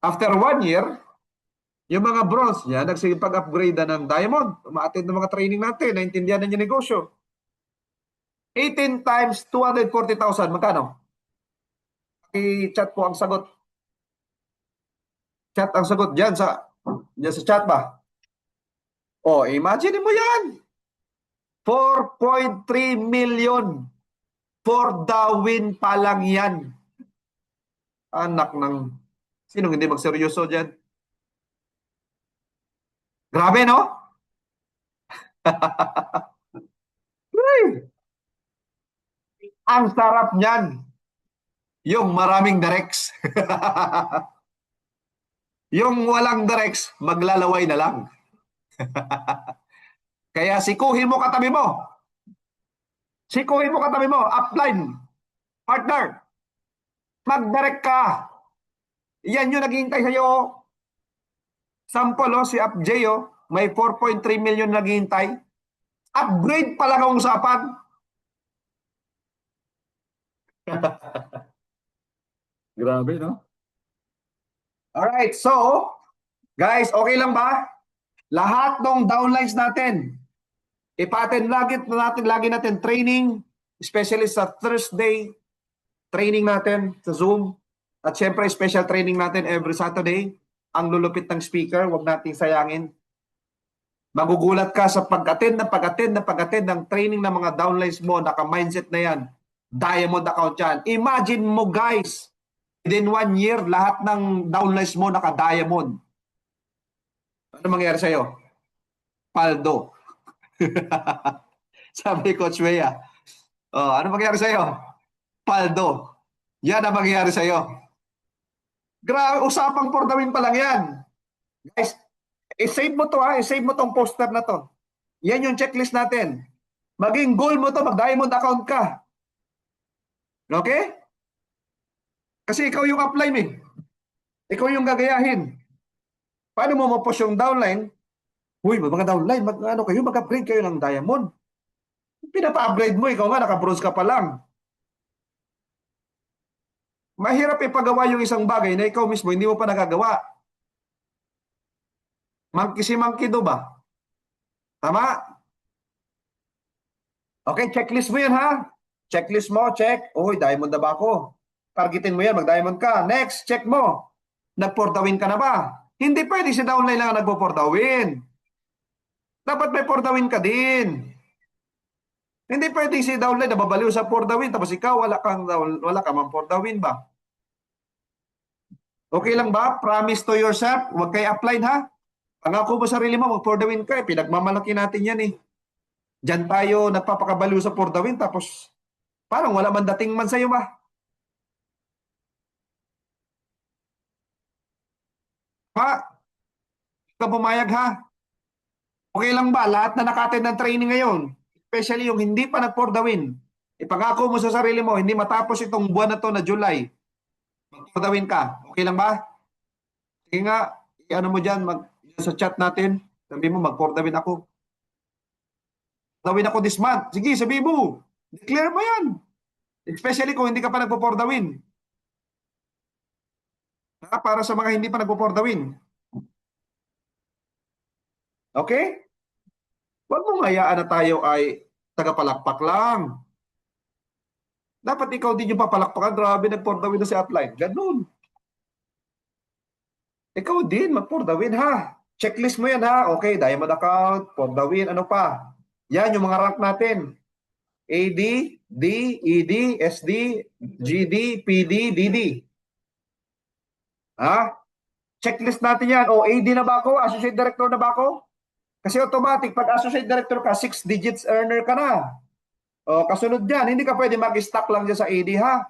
After 1 year, yung mga bronze niya, nagsipag-upgrade na ng diamond. Umaattend ng mga training natin, naintindihan na yung negosyo. 18 times 240,000, magkano? I-chat po ang sagot. Chat ang sagot dyan sa chat ba? Oh, imagine mo yan. 4.3 million for the win pa lang yan. Anak ng... Sinong hindi magseryoso dyan? Grabe, no? Ang sarap niyan. Yung maraming directs. Yung walang directs, maglalaway na lang. Kaya sikuhin mo katabi mo. Upline. Partner. Mag-direct ka. Yan yung naghihintay sa'yo. Sample, si UpJ, may 4.3 million naghihintay. Upgrade pa lang ang usapan. Grabe, no? Alright, so, guys, okay lang ba? Lahat ng downlines natin, ipatin lagi natin training, especially sa Thursday, training natin sa Zoom, at syempre special training natin every Saturday. Ang lulupit ng speaker, wag nating sayangin. Magugulat ka sa pag-attend ng training ng mga downlines mo, naka-mindset na yan. Diamond account yan. Imagine mo, guys, within 1 year, lahat ng downlines mo naka-diamond. Ano mangyayari sa'yo? Paldo. Sabi Coach Wea. Ano mangyayari sa'yo? Paldo. Yan ang mangyayari sa'yo. Grabe, usapang for the win pa lang yan. Guys, i-save mo to, i-save mo tong poster na to. Yan yung checklist natin. Maging goal mo to, mag-diamond account ka. Okay? Kasi ikaw yung upline, eh. Ikaw yung gagayahin. Paano mo ma-push yung downline? Uy, mga downline, mag-upgrade kayo ng diamond. Pinapa-upgrade mo, ikaw nga, naka-bronze ka pa lang. Mahirap ipagawa yung isang bagay na ikaw mismo hindi mo pa nagagawa. Monkey si monkey do ba? Tama? Okay, checklist mo yan ha. Checklist mo, check. Uy, diamond na ba ako? Targetin mo yan, mag-diamond ka. Next, check mo. Nag-for the win ka na ba? Hindi pwede si downline lang ang nagpo-for the win. Dapat may for the win ka din. Hindi pwede si downline na babaliw sa for the win tapos ikaw wala ka man for the win ba? Okay lang ba? Promise to yourself, huwag kayo apply ha. Pangako mo sarili mo, mag for the win ka eh. Pinagmamalaki natin yan eh. Diyan tayo nagpapakabaliw sa for the win tapos parang wala man dating man sa'yo ba? Ha? Huwag ka pumayag ha? Okay lang ba? Lahat na naka-attend ng training ngayon, especially yung hindi pa nag for the win, ipangako mo sa sarili mo, hindi matapos itong buwan na to na July, mag for the win ka. Okay lang ba? Sige nga, i-ano mo dyan, sa chat natin, sabi mo mag for the win ako. The win ako this month. Sige, sabi mo. Declare mo yan. Especially kung hindi ka pa nagpo-for the win. Ha? Para sa mga hindi pa nagpo-for the win. Okay? Huwag mong hayaan na tayo ay tagapalakpak lang. Dapat ikaw din yung papalakpakan. Grabe, nag-for the win na si upline. Ganun. Ikaw din, mag-for the win ha. Checklist mo yan ha. Okay, diamond account, for the win, ano pa. Yan yung mga rank natin. AD, D, ED, SD, GD, PD, DD. Ha? Checklist natin yan. O, AD na ba ako? Associate Director na ba ako? Kasi automatic, pag Associate Director ka, 6 digits earner ka na. O, kasunod dyan, hindi ka pwede mag-stack lang dyan sa AD ha.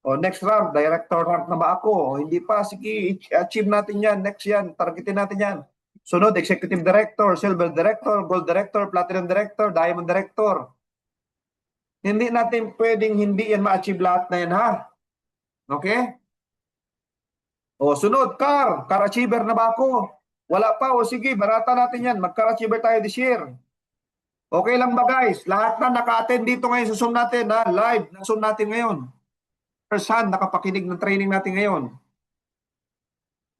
O, next round, Director rank na ba ako? O, hindi pa. Sige, achieve natin yan. Next yan, targetin natin yan. Sunod, Executive Director, Silver Director, Gold Director, Platinum Director, Diamond Director. Hindi natin pwedeng hindi yan ma-achieve lahat na yan ha. Okay? O sunod, car achiever na ba ako? Wala pa, o sige, barata natin yan. Mag-car achiever tayo this year. Okay lang ba guys? Lahat na naka-attend dito ngayon sa Zoom natin ha, live na Zoom natin ngayon. First hand, nakapakinig ng training natin ngayon.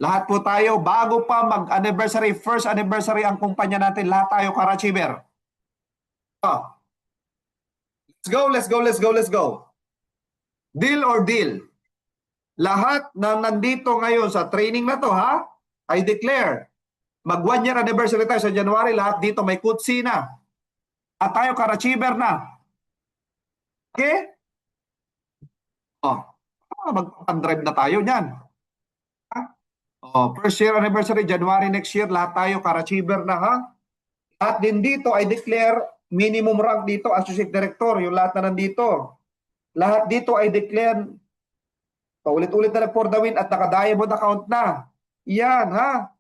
Lahat po tayo, bago pa mag-anniversary, first anniversary ang kumpanya natin, lahat tayo car achiever. Let's go. Deal or deal? Lahat na nandito ngayon sa training na to ha, I declare, mag 1 year anniversary tayo sa January, lahat dito may kutsi na. At tayo car achiever na. Okay? Mag-drive na tayo niyan. First year anniversary, January next year, lahat tayo car achiever na ha. At din dito, I declare minimum rank dito, Associate Director, yung lahat na nandito. Lahat dito, I declare paulit-ulit na for the win at naka-diamond account na. Yan ha.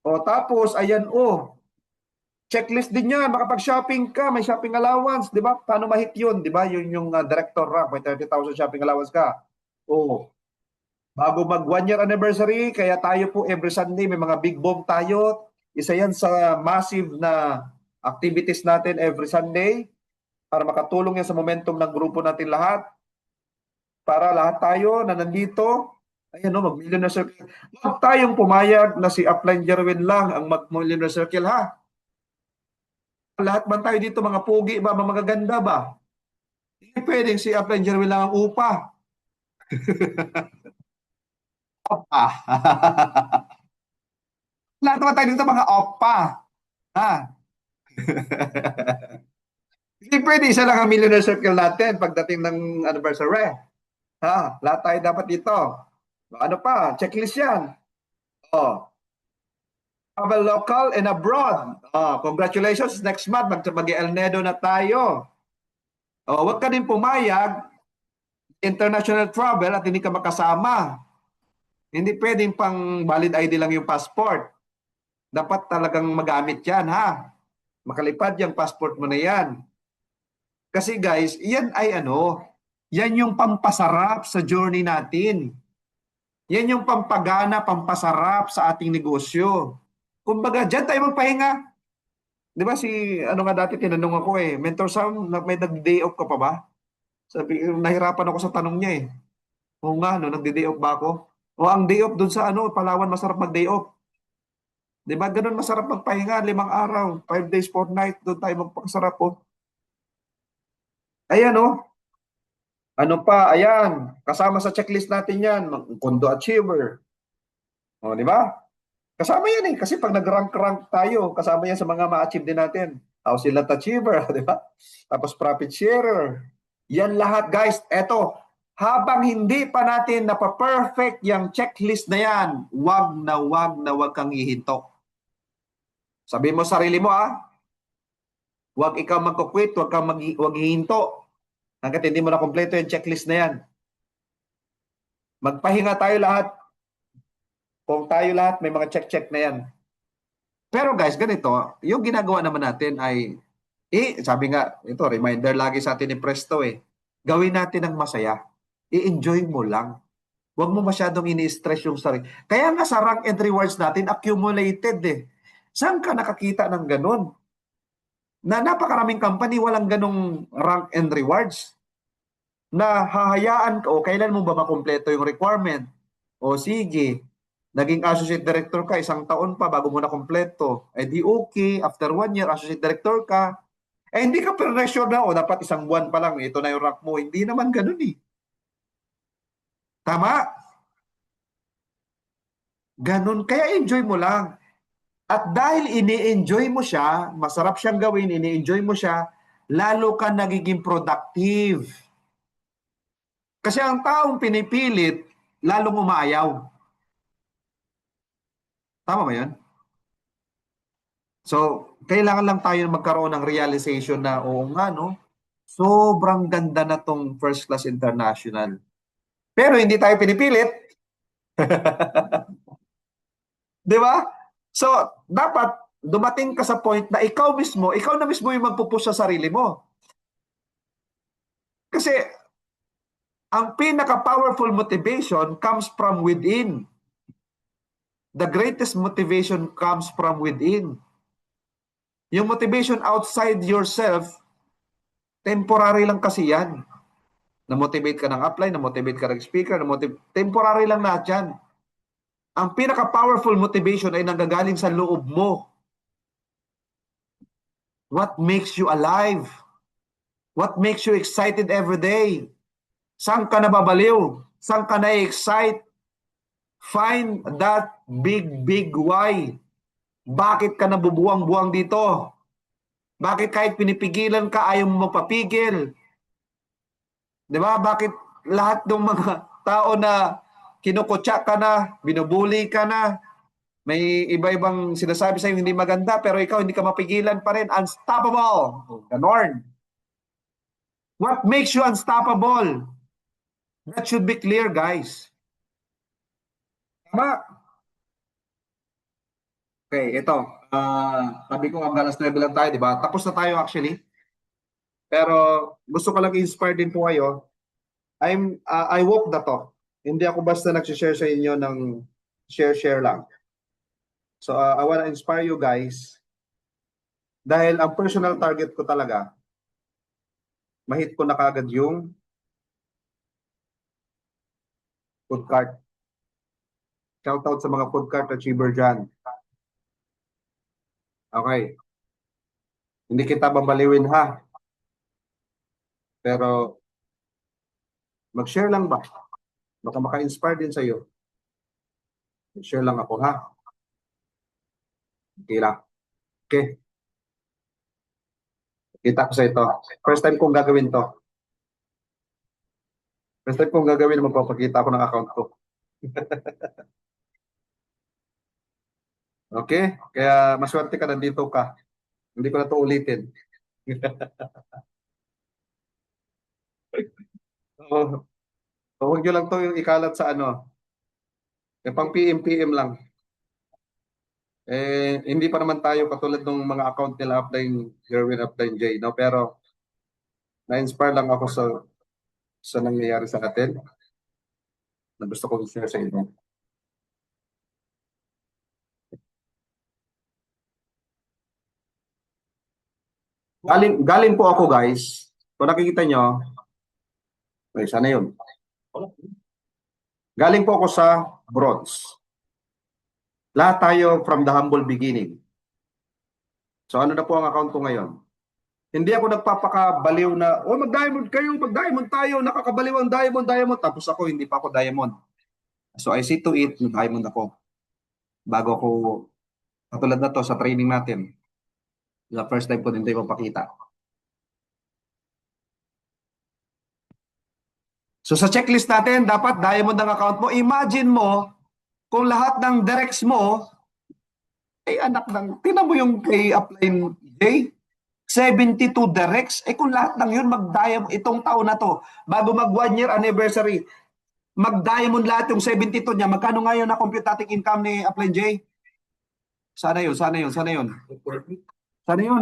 Tapos, ayan checklist din yan, makapag-shopping ka, may shopping allowance, di ba? Paano ma-hit yun, di ba? Yun yung director rank, may 30,000 shopping allowance ka. Bago mag 1 year anniversary, kaya tayo po every Sunday may mga big bomb tayo. Isa yan sa massive na activities natin every Sunday para makatulong yan sa momentum ng grupo natin lahat. Para lahat tayo na nandito, ayan mag-millionaire circle. Huwag tayong pumayag na si Upline Jerwin lang ang mag-millionaire circle ha. Lahat man tayo dito, mga pugi ba, mga magaganda ba? Hindi pwedeng si Upline Jerwin lang ang upa. Opa. Lahat naman tayo dito mga opa. Ha? Hindi pwede isa lang ang millionaire circle natin pagdating ng anniversary. Ha? Lahat tayo dapat dito. Ano pa? Checklist yan. Travel local and abroad. Congratulations. Next month, mag-El Nido na tayo. Huwag ka din pumayag international travel at hindi ka makasama. Hindi pwedeng pang valid ID lang yung passport. Dapat talagang magamit yan ha. Makalipad yung passport mo na yan. Kasi guys, yan ay yan yung pampasarap sa journey natin. Yan yung pampagana, pampasarap sa ating negosyo. Kumbaga, dyan tayo magpahinga. Di ba nga dati tinanong ako Mentor Sam, may nag-day off ka pa ba? Sabi, nahirapan ako sa tanong niya Oo nga, nag-day off ba ako? Ang day off dun sa Palawan, masarap mag-day off. Di ba, ganun masarap magpahinga, 5 araw, 5 days, 4 nights, doon tayo magpakasarap Ayan oh. Ano pa? Ayan. Kasama sa checklist natin yan. Kondo achiever. O, di ba? Kasama yan eh. Kasi pag nag-rank-rank tayo, kasama yan sa mga ma-achieve din natin. House Silent Achiever, di ba? Tapos profit sharer. Yan lahat guys. Eto, habang hindi pa natin napa-perfect yung checklist na yan, wag kang ihinto. Sabi mo sarili mo wag ikaw magkukwit, wag hihinto. Hanggat hindi mo na kompleto yung checklist na yan. Magpahinga tayo lahat. Kung tayo lahat may mga check-check na yan. Pero guys, ganito, yung ginagawa naman natin ay, sabi nga, ito, reminder lagi sa atin ni Presto gawin natin ng masaya. I-enjoy mo lang. Huwag mo masyadong ini-stress yung sarili. Kaya nga sa rank and rewards natin, accumulated Saan ka nakakita ng ganun? Na napakaraming company walang ganung rank and rewards. Na hahayaan ka, o kailan mo ba makumpleto yung requirement? O sige, naging associate director ka, 1 taon pa bago mo na kumpleto. Eh di okay, after 1 year, associate director ka. Eh hindi ka pressure na, dapat 1 buwan pa lang, ito na yung rank mo. Hindi naman ganun Tama? Ganun. Kaya enjoy mo lang. At dahil ini-enjoy mo siya, masarap siyang gawin, ini-enjoy mo siya, lalo ka nagiging productive. Kasi ang taong pinipilit, lalong umaayaw. Tama ba yan? So, kailangan lang tayo magkaroon ng realization na, oo nga, no? Sobrang ganda na tong First Class International. Pero hindi tayo pinipilit. Di ba? So, dapat dumating ka sa point na ikaw na mismo yung magpupush sa sarili mo. Kasi, ang pinaka-powerful motivation comes from within. The greatest motivation comes from within. Yung motivation outside yourself, temporary lang kasi yan. Na-motivate ka ng upline, na-motivate ka ng speaker, temporary lang lahat yan. Ang pinaka-powerful motivation ay nanggagaling sa loob mo. What makes you alive? What makes you excited every day? Saan ka nababaliw? Saan ka na-excite? Find that big why. Bakit ka nabubuwang-buwang dito? Bakit kahit pinipigilan ka, ayaw mo magpapigil? Di ba? Bakit lahat ng mga tao na kinukutya ka na, binubuli ka na, may iba-ibang sinasabi sa'yo hindi maganda, pero ikaw hindi ka mapigilan pa rin. Unstoppable. Ganon. What makes you unstoppable? That should be clear, guys. Tama? Okay, ito. Sabi ko hanggang alas 9 lang tayo, di ba? Tapos na tayo actually. Pero gusto ko lang i-inspire din po kayo. I walk the talk. Hindi ako basta nag-share sa inyo ng share lang. So I wanna inspire you guys. Dahil ang personal target ko talaga, mahit ko na kagad yung food cart. Shout out sa mga food cart achiever dyan. Okay. Hindi kita babaliwin ha. Pero mag-share lang ba? Baka maka-inspire din sa'yo. Mag-share lang ako ha. Okay lang. Okay. Kita ko sa ito. First time kong gagawin to. First time kong gagawin na magpapakita ako ng account ko. Okay? Kaya maswerte ka nandito ka. Hindi ko na to ulitin. So, huwag nyo lang to yung ikalat sa pang PM lang. Hindi pa naman tayo katulad ng mga account nila Upline Jerwin, Upline J, no? Pero na-inspire lang ako sa nangyayari sa atin na gusto kong share sa inyo. Galing po ako guys. Kung nakikita nyo, sana yun. Galing po ako sa bronze. Lahat tayo from the humble beginning. So ano na po ang account ko ngayon? Hindi ako nagpapakabaliw na, oh, mag-diamond kayo, mag-diamond tayo, nakakabaliw ang diamond. Tapos ako, hindi pa ako diamond. So I see to it, diamond ako. Bago ako, katulad na to sa training natin. The first time ko din tayo mapakita. So sa checklist natin, dapat diamond ang account mo. Imagine mo, kung lahat ng directs mo, ay anak ng, tinan mo yung kay Upline J, 72 directs. Kung lahat ng yun mag-diamond itong taon na to, bago mag 1 year anniversary, mag-diamond lahat yung 72 niya. Magkano ngayon na computatic income ni Upline J? Sana yun. Sana yun,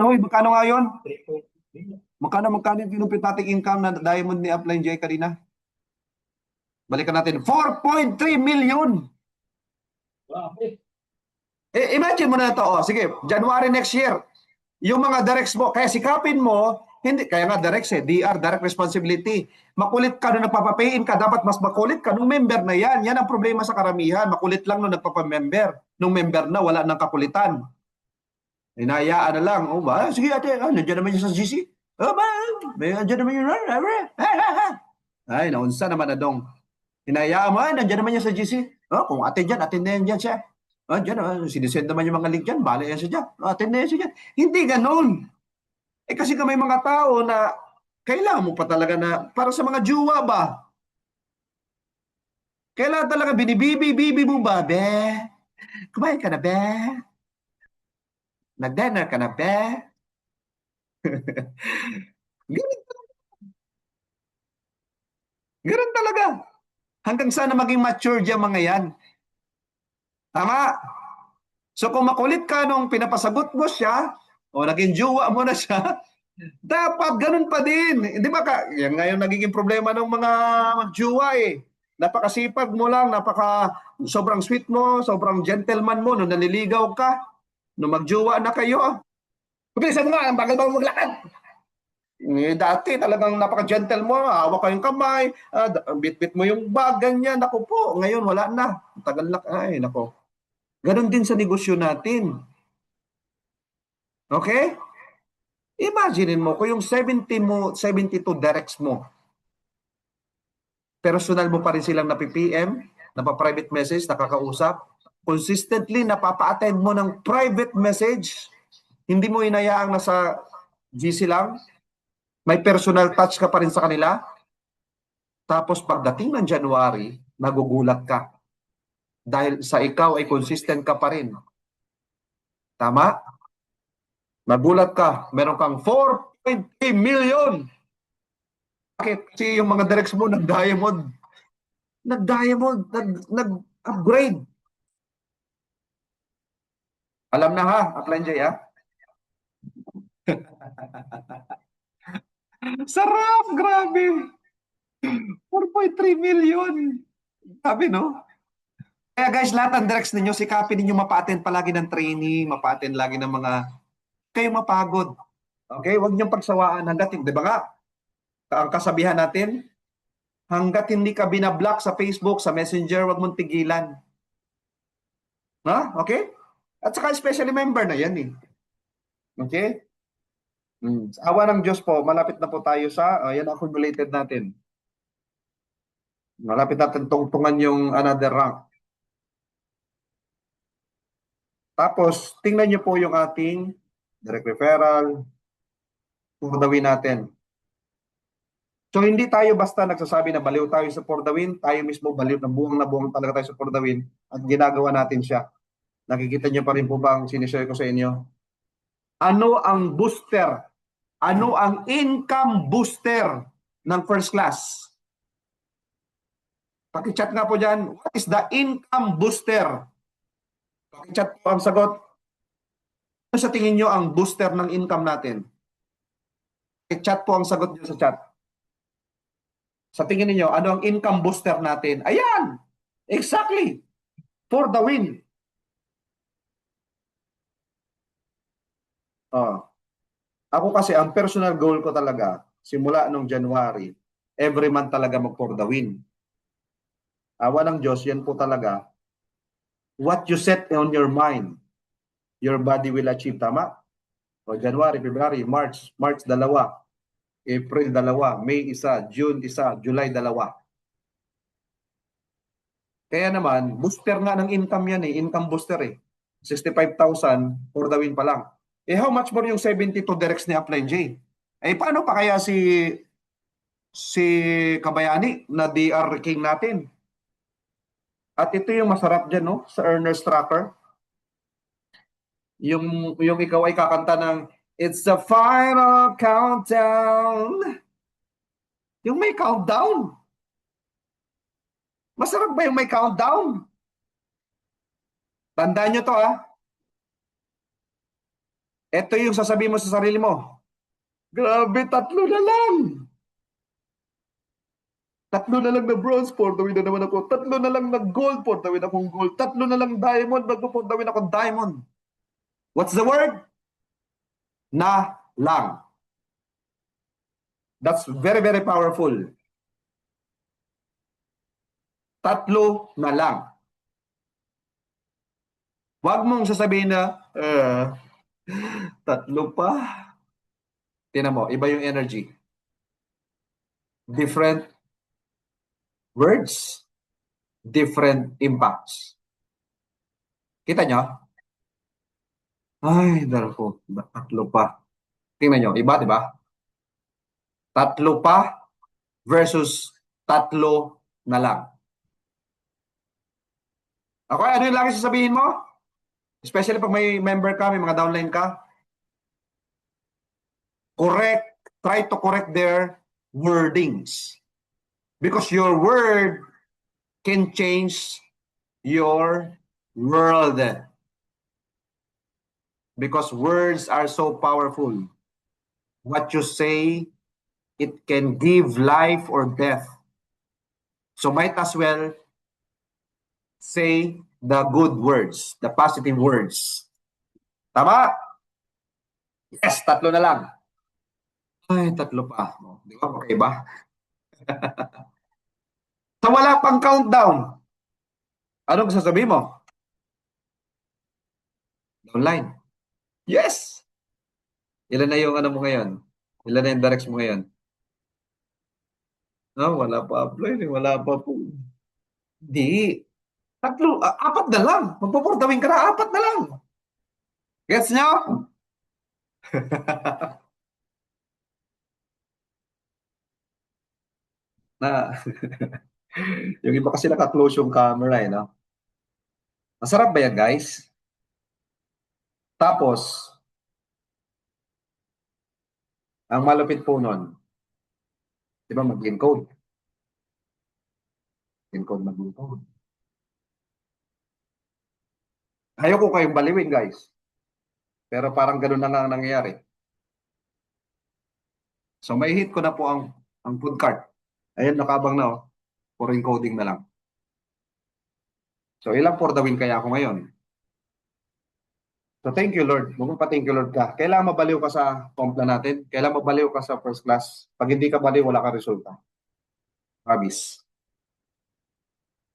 hoy, magkano ngayon? Magkano yung computatic income na diamond ni Upline J kanina? Balikan natin, 4.3 million. Imagine mo na ito, sige, January next year, yung mga directs mo, kaya sikapin mo, hindi, kaya nga directs DR, direct responsibility. Makulit ka nung nagpapapayin ka, dapat mas makulit ka nung member na yan. Yan ang problema sa karamihan, makulit lang nung nagpapamember. Nung member na, wala nang kakulitan. Hinayaan na lang, oh ba, sige ate, nandiyan naman yung sa GC. Oh ba, nandiyan naman yung, ay, naunsa naman na dong. Hinayaan mo, nandiyan naman yan sa GC. Oh, kung ate dyan, ate na yan dyan siya. Dyan, sinisend naman yung mga link dyan, bala yan siya dyan. Attend na yan siya dyan. Hindi ganun. Kasi may mga tao na kailangan mo pa talaga na, para sa mga jowa ba? Kailangan talaga binibibi mo ba, be? Kumain ka na, be? Nag-dinner ka na, be? Ganun talaga. Hanggang sana maging mature dyan mga yan. Tama? So kung makulit ka nung pinapasagot mo siya, o naging jowa mo na siya, dapat ganun pa din. Di ba yan ngayon nagiging problema ng mga magjowa eh. Napakasipag mo lang, sobrang sweet mo, sobrang gentleman mo nung naliligaw ka, nung magjowa na kayo. Bilisan mo nga, ang bagal mo maglakad. Dati talagang napaka-gentle mo, hawak kayong kamay, bit-bit mo yung bag, ganyan. Naku po, ngayon wala na. Tagal na, ay nako. Ganon din sa negosyo natin. Okay? Imagine mo, kung yung 72 directs mo, personal mo pa rin silang napipm, napa-private message, nakakausap, consistently napapa-attend mo ng private message, hindi mo inayaang nasa GC lang, may personal touch ka pa rin sa kanila, tapos pagdating ng January, nagugulat ka. Dahil sa ikaw ay consistent ka pa rin. Tama? Nagulat ka, meron kang 4.3 million. Bakit? Kasi yung mga directs mo nag-diamond, nag-upgrade. Alam na ha, Upline J ha? Sarap, grabe. 4.3 million. Grabe, no? Kaya guys, lahat ng directs ninyo, sikapin ninyo mapa-attend palagi ng training, mapa-attend lagi ng mga, kayo mapagod. Okay? Huwag niyong pagsawaan hanggat, di ba nga? Ang kasabihan natin, hanggat hindi ka binablock sa Facebook, sa Messenger, huwag mong tigilan. Ha? Okay? At saka especially member na yan eh. Okay? Sa awa ng Diyos po, malapit na po tayo sa, yan accumulated natin. Malapit natin tungtungan yung another rank. Tapos, tingnan nyo po yung ating direct referral, for the win natin. So, hindi tayo basta nagsasabi na baliw tayo sa for the win, tayo mismo baliw na buwang talaga tayo sa for the win at ginagawa natin siya. Nakikita nyo pa rin po ba ang sinishare ko sa inyo? Ano ang booster? Ano ang income booster ng first class? Paki-chat nga po dyan, what is the income booster? Paki-chat po ang sagot. Ano sa tingin nyo ang booster ng income natin? Paki-chat po ang sagot nyo sa chat. Sa tingin niyo ano ang income booster natin? Ayan! Exactly! For the win. Ako kasi, ang personal goal ko talaga, simula nung January, every month talaga mag for the win. Awa ng Diyos, yan po talaga. What you set on your mind, your body will achieve. Tama? O January, February, March, March 2, April 2, May 1, June 1, July 2. Kaya naman, booster nga ng income yan eh, income booster eh. 65,000 for the win pa lang. Eh how much more yung 72 directs ni Upline J? Eh paano pa kaya si Kabayani na DR King natin? At ito yung masarap dyan, no? Sa Earner's Tracker. Yung ikaw ay kakanta ng It's the final countdown. Yung may countdown. Masarap ba yung may countdown? Tandaan nyo to Ito yung sasabihin mo sa sarili mo. Grabe, 3 na lang. 3 na lang na bronze, for the win na naman ako. 3 na lang na gold, for the win akong gold. 3 na lang diamond, for the win akong diamond. What's the word? Na lang. That's very, very powerful. 3 na lang. Huwag mong sasabihin na, 3 pa. Tingnan mo, iba yung energy. Different words, different impacts. Kita nyo? Ay, darko, 3 pa. Tingnan nyo, iba, di ba? 3 pa versus 3 na lang. Okay, ano yung lagi sasabihin mo? Especially pag may member ka, may mga downline ka. Try to correct their wordings. Because your word can change your world. Because words are so powerful. What you say, it can give life or death. So might as well say the good words, the positive words. Tama? Yes, 3 na lang. Ay, 3 pa. Di ba? Okay ba? So wala pang countdown. Anong sasabihin mo? Downline. Yes! Ilan na yung ano mo ngayon? Ilan na yung directs mo ngayon? No, wala pa upload. Wala pa po. Di. 3, 4 na lang. Magpupordawin ka na, 4 na lang. Gets nyo? Na, yung iba kasi naka-close yung camera no? Masarap ba yan, guys? Tapos, ang malupit po nun, di ba mag-encode? Encode, mag-encode. Ayoko kayong baliwin, guys. Pero parang ganun na lang ang nangyayari. So may hit ko na po ang food cart. Ayun, nakabang na for encoding na lang. So ilang for the win kaya ako ngayon? So thank you Lord. Magpapa-thank you Lord ka. Kailangan mabaliw ka sa compla natin. Kailangan mabaliw ka sa first class. Pag hindi ka baliw, wala ka resulta. Promise.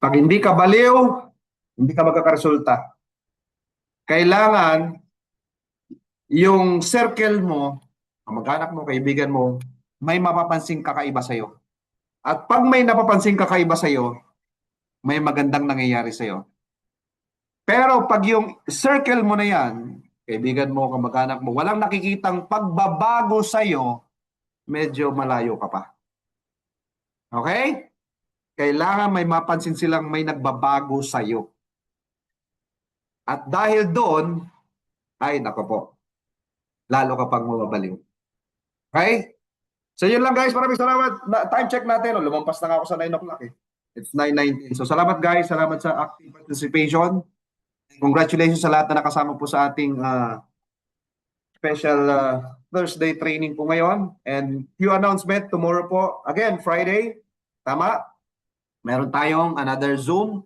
Pag hindi ka baliw, hindi ka magkakaresulta. Kailangan yung circle mo, kamag-anak mo, kaibigan mo, may mapapansing kakaiba sa'yo. At pag may napapansing kakaiba sa'yo, may magandang nangyayari sa'yo. Pero pag yung circle mo na yan, kaibigan mo, kamag-anak mo, walang nakikitang pagbabago sa'yo, medyo malayo ka pa. Okay? Kailangan may mapansin silang may nagbabago sa'yo. At dahil doon, ay nako po, lalo ka pang mababaliw. Okay? So yun lang guys, maraming salamat. Time check natin, lumampas na nga ako sa 9 o'clock It's 9:19. So salamat guys, salamat sa active participation. Congratulations sa lahat na nakasama po sa ating special Thursday training po ngayon. And few announcement tomorrow po. Again, Friday, tama? Meron tayong another Zoom.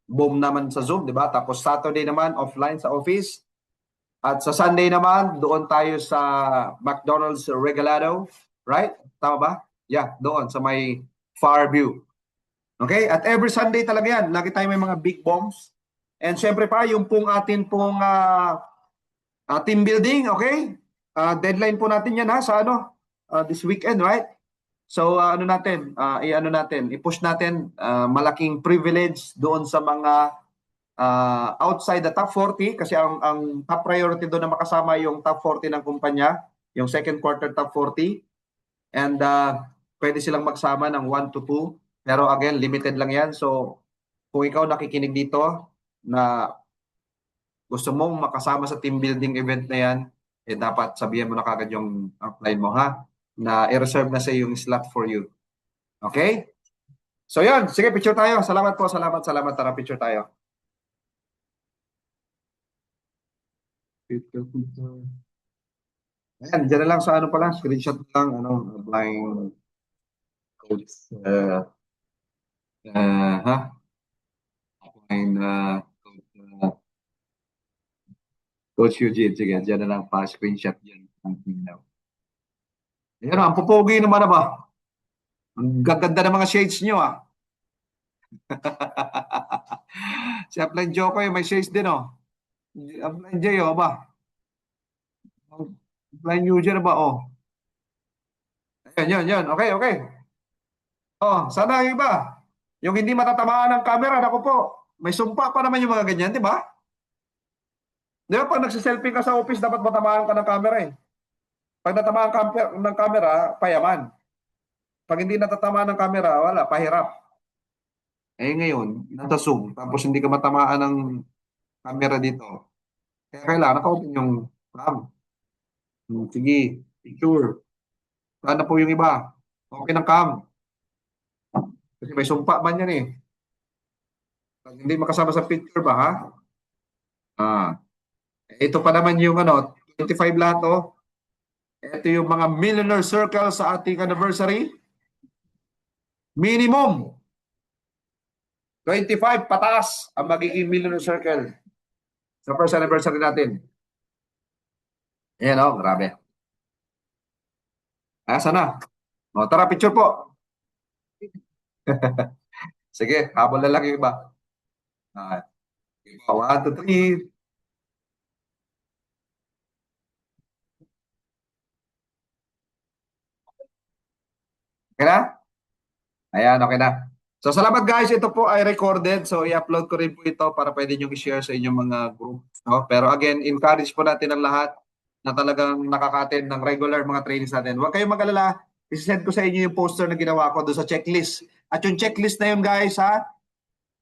Boom naman sa Zoom, di ba? Tapos Saturday naman, offline sa office. At sa Sunday naman, doon tayo sa McDonald's Regalado. Right? Tama ba? Yeah, doon sa may Far View. Okay? At every Sunday talaga yan. Lagi tayo may mga big bombs. And syempre pa, yung pong atin pong Team building, okay? Deadline po natin yan ha, sa ano? This weekend, right? So ano natin, i-ano natin, i-push natin malaking privilege doon sa mga outside the top 40 kasi ang top priority doon na makasama yung top 40 ng kumpanya, yung second quarter top 40 and pwede silang magsama ng 1 to 2 pero again limited lang yan. So kung ikaw nakikinig dito na gusto mong makasama sa team building event na yan, eh dapat sabihan mo na kagad yung upline mo ha na i-reserve na sa yung slot for you. Okay? So yun, sige picture tayo. Salamat po, salamat. Tara picture tayo. Ayan, dyan na lang sa ano pala, screenshot lang, ano, blind coach, ha? Blind coach Eugene, sige, dyan na lang pa, screenshot dyan. Ayan, ang pupogi naman na ba? Ang gaganda ng mga shades nyo, ah. Si Upline Joko, may shades din, oh. Upline J, oh, ba? Upline Eugene, ba, oh. Ayan, yun. Okay. Oh, sana yung iba. Yung hindi matatamaan ng camera, naku po. May sumpa pa naman yung mga ganyan, di ba? Di ba pag nagsiselfie ka sa office, dapat matamaan ka ng camera eh. Pag natamaan ka ng camera, payaman. Pag hindi natatamaan ng camera, wala, pahirap. Eh ngayon, nasa Zoom, tapos hindi ka matamaan ng camera dito. Kaya kailangan naka-open yung cam. Sige, picture. Sana po yung iba. Okay ng cam. Kasi may sumpa man yan eh. Pag hindi makasama sa picture ba ha? Ah, ito pa naman yung ano, 25 lahat oh. Ito yung mga millionaire circle sa ating anniversary. Minimum 25 pataas ang magiging millionaire circle sa first anniversary natin. Ayan o, grabe. Sana? O, tara, picture po. Sige, habol na lang yung iba. Iba, 1, 2, 3. Okay na? Ayan, okay na. So, salamat guys. Ito po ay recorded. So, i-upload ko rin po ito para pwede nyo i-share sa inyong mga groups. No? Pero again, encourage po natin ang lahat na talagang nakaka-attend ng regular mga trainings natin. Huwag kayong mag-alala. I-send ko sa inyo yung poster na ginawa ko doon sa checklist. At yung checklist na yun guys, ha?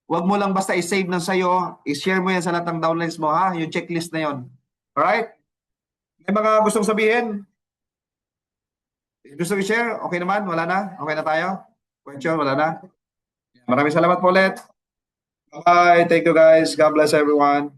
Huwag mo lang basta i-save ng sayo. I-share mo yan sa lahat ng downlines mo, ha? Yung checklist na yun. Alright? May mga gustong sabihin? Gusto i-share? Okay naman? Wala na? Okay na tayo? Question? Wala na? Maraming salamat po ulit. Bye. Thank you guys. God bless everyone.